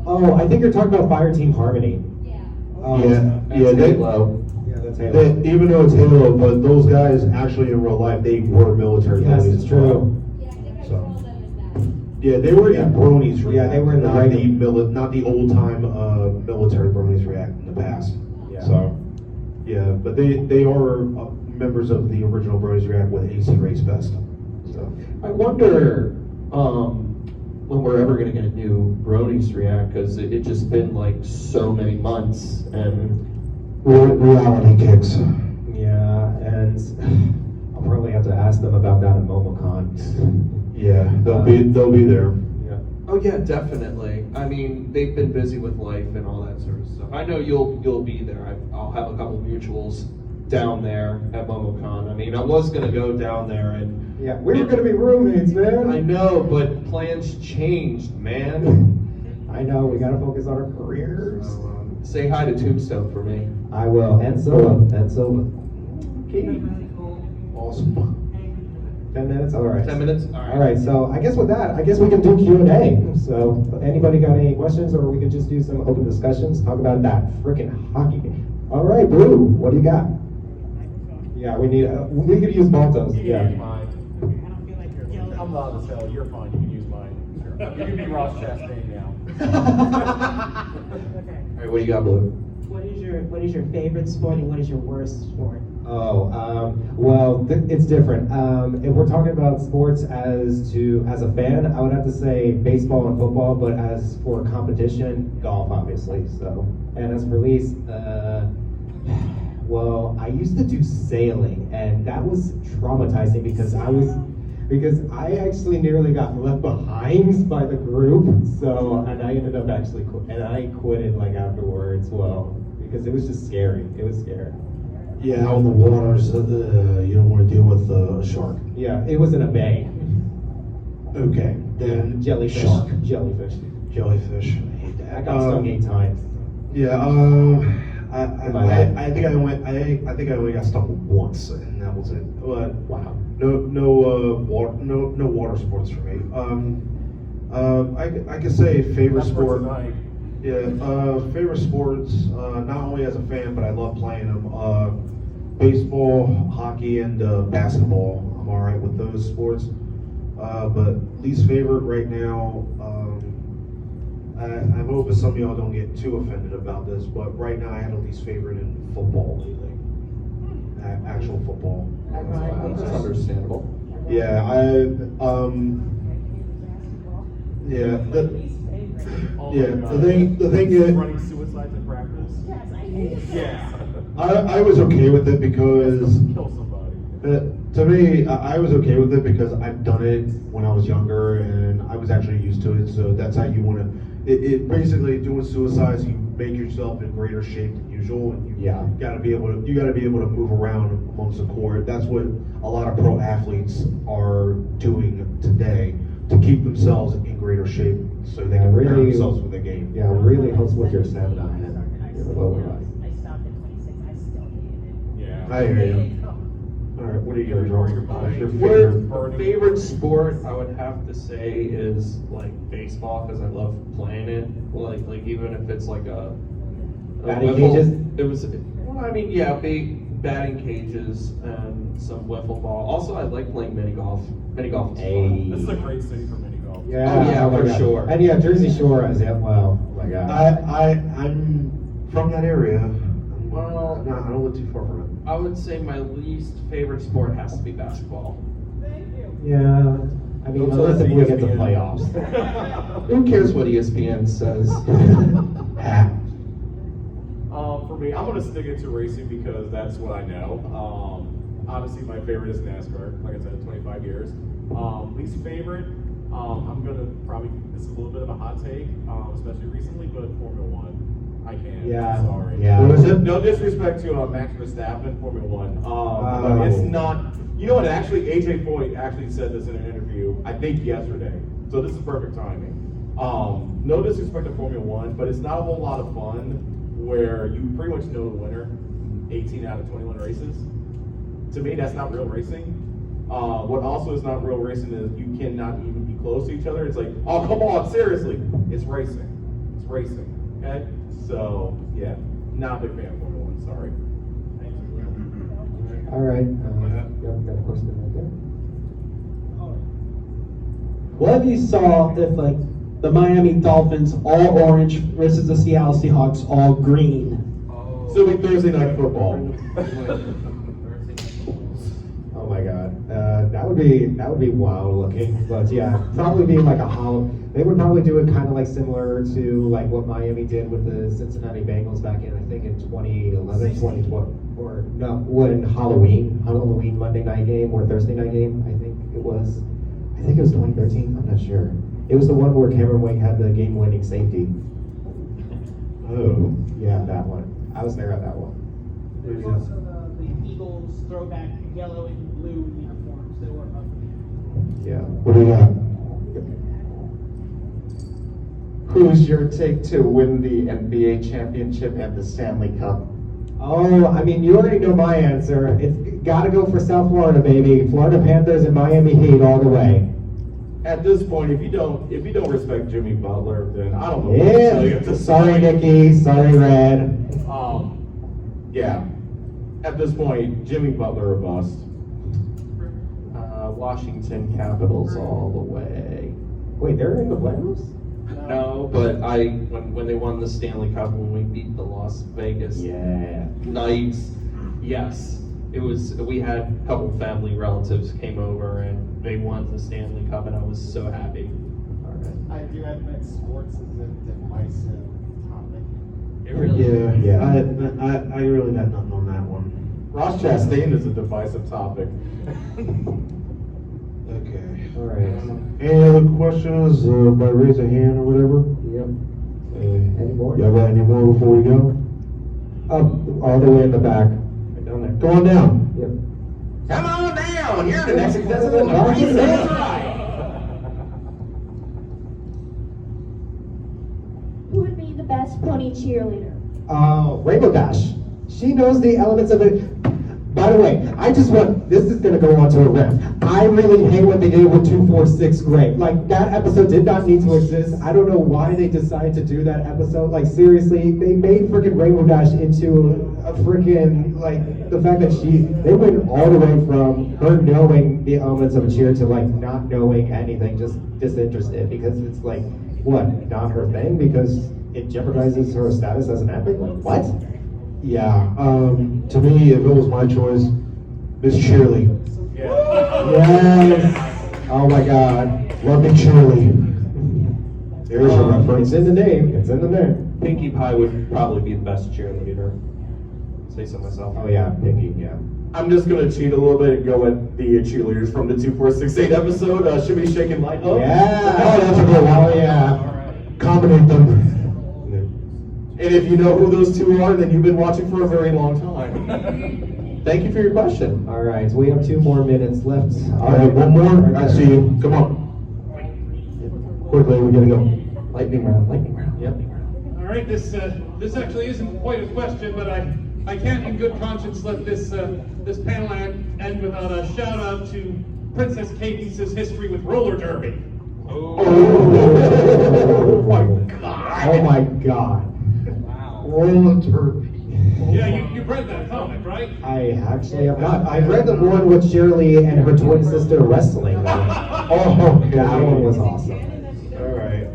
Oh, I think you're talking about Fire Team Harmony. Yeah. Oh, That's Halo. Yeah, that's Halo. even though it's Halo, but those guys actually in real life they were military. Yes, Bronies it's as well. true. Yeah, I think I So. saw them in that. Yeah, they were in Bronies React. Yeah, they were in the not regular- not the old time military Bronies React in the past. Yeah. So, yeah, but they are members of the original Bronies React with AC Race Fest. So, I wonder when we're ever going to get a new Bronies React, because it just been like so many months, and reality kicks. Yeah, and I'll probably have to ask them about that at MomoCon. Yeah, they'll be there. Yeah. oh yeah, definitely. I mean, they've been busy with life and all that sort of stuff. I know you'll be there. I'll have a couple mutuals down there at MomoCon. I mean, I was going to go down there and. Yeah, we were gonna be roommates, man. I know, but plans changed, man. I know, we gotta focus on our careers. Say hi to Tombstone for me. I will, and Silva, Okay. Awesome. 10 minutes, all right. 10 minutes? All right, so I guess with that, I guess we can do Q&A. So anybody got any questions, or we could just do some open discussions, talk about that freaking hockey game. All right, Blue, what do you got? Yeah, we need, we could use Baltos, You can use yeah. mine. I'm loud as hell. You're fine. You can use mine. Sure. You can be Ross Chastain now. All right, what do you got, Blue? What is your favorite sport and what is your worst sport? Oh, well, it's different. If we're talking about sports as a fan, I would have to say baseball and football, but as for competition, golf, obviously. So, and as for least, well, I used to do sailing, and that was traumatizing because I actually nearly got left behind by the group. So, and I ended up and I quit it like afterwards. Well, because it was just scary. It was scary. Yeah, out in the waters, you don't want to deal with a shark. Yeah, it was in a bay. Okay, then Jellyfish. Shark. Jellyfish. Jellyfish. I hate that. I got stung 8 times. Yeah, I think I only got stung once, and that was it. But Wow. no water sports for me. I could say favorite That's for sport. tonight. Yeah, favorite sports. Not only as a fan, but I love playing them. Baseball, hockey, and basketball. I'm all right with those sports. But least favorite right now. I'm hoping some of y'all don't get too offended about this, but right now I have a least favorite in football lately. Actual football. That's understandable. Yeah, yeah, the thing is, running suicides in practice. Yes, I hate Yes. I was okay with it because Kill somebody. to me, I was okay with it because I've done it when I was younger and I was actually used to it. So that's how you want to. It basically doing suicides, you make yourself in greater shape than usual, and you gotta be able to move around amongst the court. That's what a lot of pro athletes are doing today to keep themselves in greater shape so they can prepare really- themselves for the game. Yeah, it really helps with your stamina and your lower body. I stopped at 26. I still hated it. Yeah. I hear you. All What are you Your Favorite sport, I would have to say, is like baseball because I love playing it. Like even if it's like a Batting wiffle- cages? It was. Well, I mean, yeah, big batting cages and some wiffle ball. Also, I like playing mini golf. Mini golf is fun. This is a great city for mini golf. Yeah, Oh, yeah, my for God. sure. And yeah, Jersey Shore as well. Oh my God. I'm from that area. Well, No, I don't live too far from it. I would say my least favorite sport has to be basketball. Yeah. I mean, Don't unless tell if we us get to ESPN. playoffs. Who cares what ESPN says? For me, I'm gonna stick it to racing because that's what I know. Obviously, my favorite is NASCAR. Like I said, 25 years. Least favorite, I'm gonna probably. This is a little bit of a hot take, especially recently, but Formula One. I can't. Yeah. I'm sorry. Yeah. What is it? No disrespect to Max Verstappen, Formula One. Oh. But it's not. You know what? Actually, AJ Foyt actually said this in an interview. I think yesterday. So this is perfect timing. No disrespect to Formula One, but it's not a whole lot of fun where you pretty much know the winner 18 out of 21 races. To me, that's not real racing. What also is not real racing is you cannot even be close to each other. It's like, oh, come on, seriously. It's racing. It's racing. Okay? So, yeah, not a big fan of Formula One, sorry. All right. Got a question right there. What if you saw if like the Miami Dolphins all orange versus the Seattle Seahawks all green? So it'll be Thursday night football. Oh my God, that would be wild looking. But yeah, probably be like a hollow. They would probably do it kind of like similar to like what Miami did with the Cincinnati Bengals back in, I think in 2011, 2012, or no, when Halloween Monday night game or Thursday night game. I think it was 2013. I'm not sure. It was the one where Cameron Wake had the game-winning safety. Oh. Yeah, that one. I was there at that one. There's also the Eagles throwback yellow and blue uniforms that were up. Yeah. What do you got? Who's your take to win the NBA championship and the Stanley Cup? Oh, I mean, you already know my answer. It's got to go for South Florida, baby. Florida Panthers and Miami Heat all the way. At this point, if you don't respect Jimmy Butler, then I don't know what to tell you. At Yeah. this Sorry, point. Nikki. Sorry, Red. Yeah. At this point, Jimmy Butler or bust. Washington Capitals all the way. Wait, they're in the playoffs? No, but when they won the Stanley Cup when we beat the Las Vegas Yeah. Knights, yes, it was. We had a couple family relatives came over and they won the Stanley Cup, and I was so happy. I do admit sports is a divisive topic. It really is. Yeah. I really got nothing on that one. Ross Chastain is a divisive topic. Okay. All right. Any other questions by raise a hand or whatever? Yep. Any more? Y'all got any more before we go? Up, all the way in the back. Right down there. Go on down. Yep. Come on down. You're the next contestant. That's right. Who would be the best pony cheerleader? Rainbow Dash. She knows the elements of it. By the way, this is gonna go on to a rant. I really hate what they did with 246 Great. Like, that episode did not need to exist. I don't know why they decided to do that episode. Like, seriously, they made freaking Rainbow Dash into a freaking, like, the fact that they went all the way from her knowing the elements of a cheer to, like, not knowing anything, just disinterested, because it's like, what, not her thing? Because it jeopardizes her status as an athlete? Like, what? Yeah. To me, if it was my choice, Miss Shirley. Yes. Oh my God. Love me Shirley. There's your reference. It's in the name. It's in the name. Pinkie Pie would probably be the best cheerleader. Say so myself. Oh yeah, Pinky. Yeah. I'm just gonna cheat a little bit and go with the cheerleaders from the 2468 episode. Should be shaking light up. Yeah. Oh, that's a good one. Oh yeah. Combinate them. And if you know who those two are, then you've been watching for a very long time. Thank you for your question. All right. So we have 2 more minutes left. All right, one more. I see you. Come on. Quickly, we gotta go. Lightning round. Yep. All right, this actually isn't quite a question, but I I can't in good conscience let this panel end without a shout out to Princess Cadence's history with roller derby. Oh my god. Oh my god. Roller derby. Yeah, you've read that comic, right? I actually have not. I've read the one with Shirley and her twin sister wrestling. Oh, that one was awesome. All right.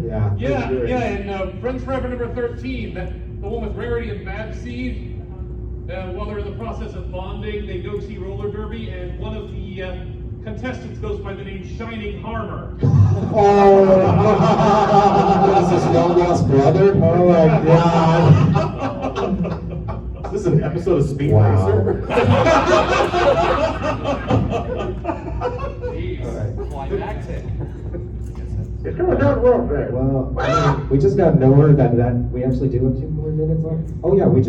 Yeah. Yeah, and Friends Forever number 13, the one with Rarity and Babseed. While they're in the process of bonding, they go see roller derby, and one of the contestants goes by the name Shining Harmer. Is this long lost brother? Oh my god. Is this an episode of Speed Wow. Racer? Climactic. It's going down well, man. Well, I mean, we just got nowhere that we actually do have 2 more minutes left. Oh yeah, we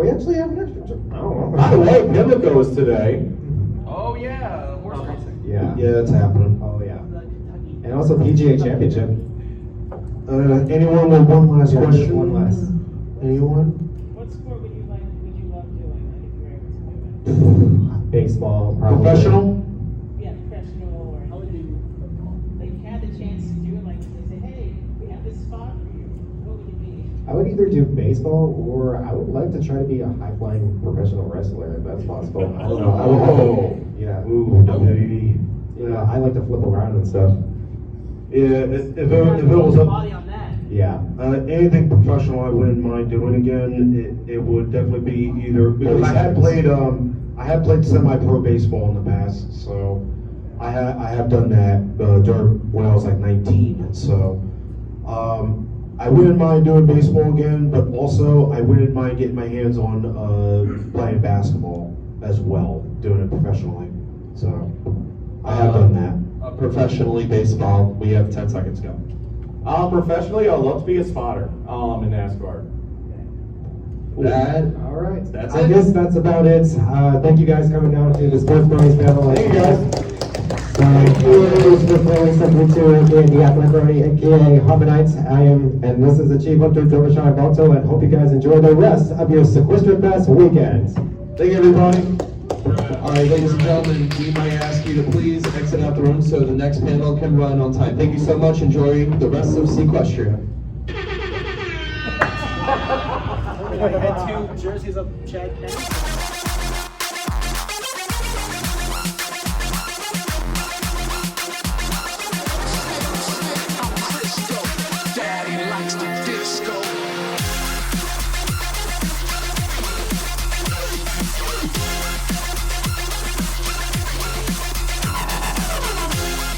actually have an extra. Oh. By the way, Pimlico is today. Oh yeah, horse racing. Yeah. Yeah, it's happening. Oh yeah. And also PGA Championship. Anyone with one last Yeah, just question? one last. Anyone? What sport would you love doing, like if you were able to do it? Baseball, probably. Professional? Yeah, professional or like you had the chance to do it, like they say, hey, we have this spot for you. What would it be? I would either do baseball or I would like to try to be a high-flying professional wrestler if that's possible. I don't know. Oh. Yeah. Ooh, WWE. Yeah, I like to flip around and stuff. Yeah, if it was up, Body on that. Yeah. anything professional, I wouldn't mind doing again. It would definitely be either because I had played semi-pro baseball in the past, so I have done that during when I was like 19. So I wouldn't mind doing baseball again, but also I wouldn't mind getting my hands on playing basketball as well, doing it professionally. So I have done that. Professionally, baseball, we have 10 seconds go. Professionally, I'd love to be a spotter in NASCAR. All right. That's I it. guess that's about it. Thank you guys coming down to the Sports Bronies panel. Thank you, guys. Thank you, Sports Bronies 72, aka the Athletic Brony, aka Harmonites. And this is the Chief Hunter, Joe Bashar Balto, and hope you guys enjoy the rest of your SeaquestriaFest weekend. Thank you, everybody. All right, ladies and gentlemen, we might ask you to please exit out the room so the next panel can run on time. Thank you so much. Enjoy the rest of Seaquestria. I had 2 jerseys of Chad Kennedy. Daddy likes the disco.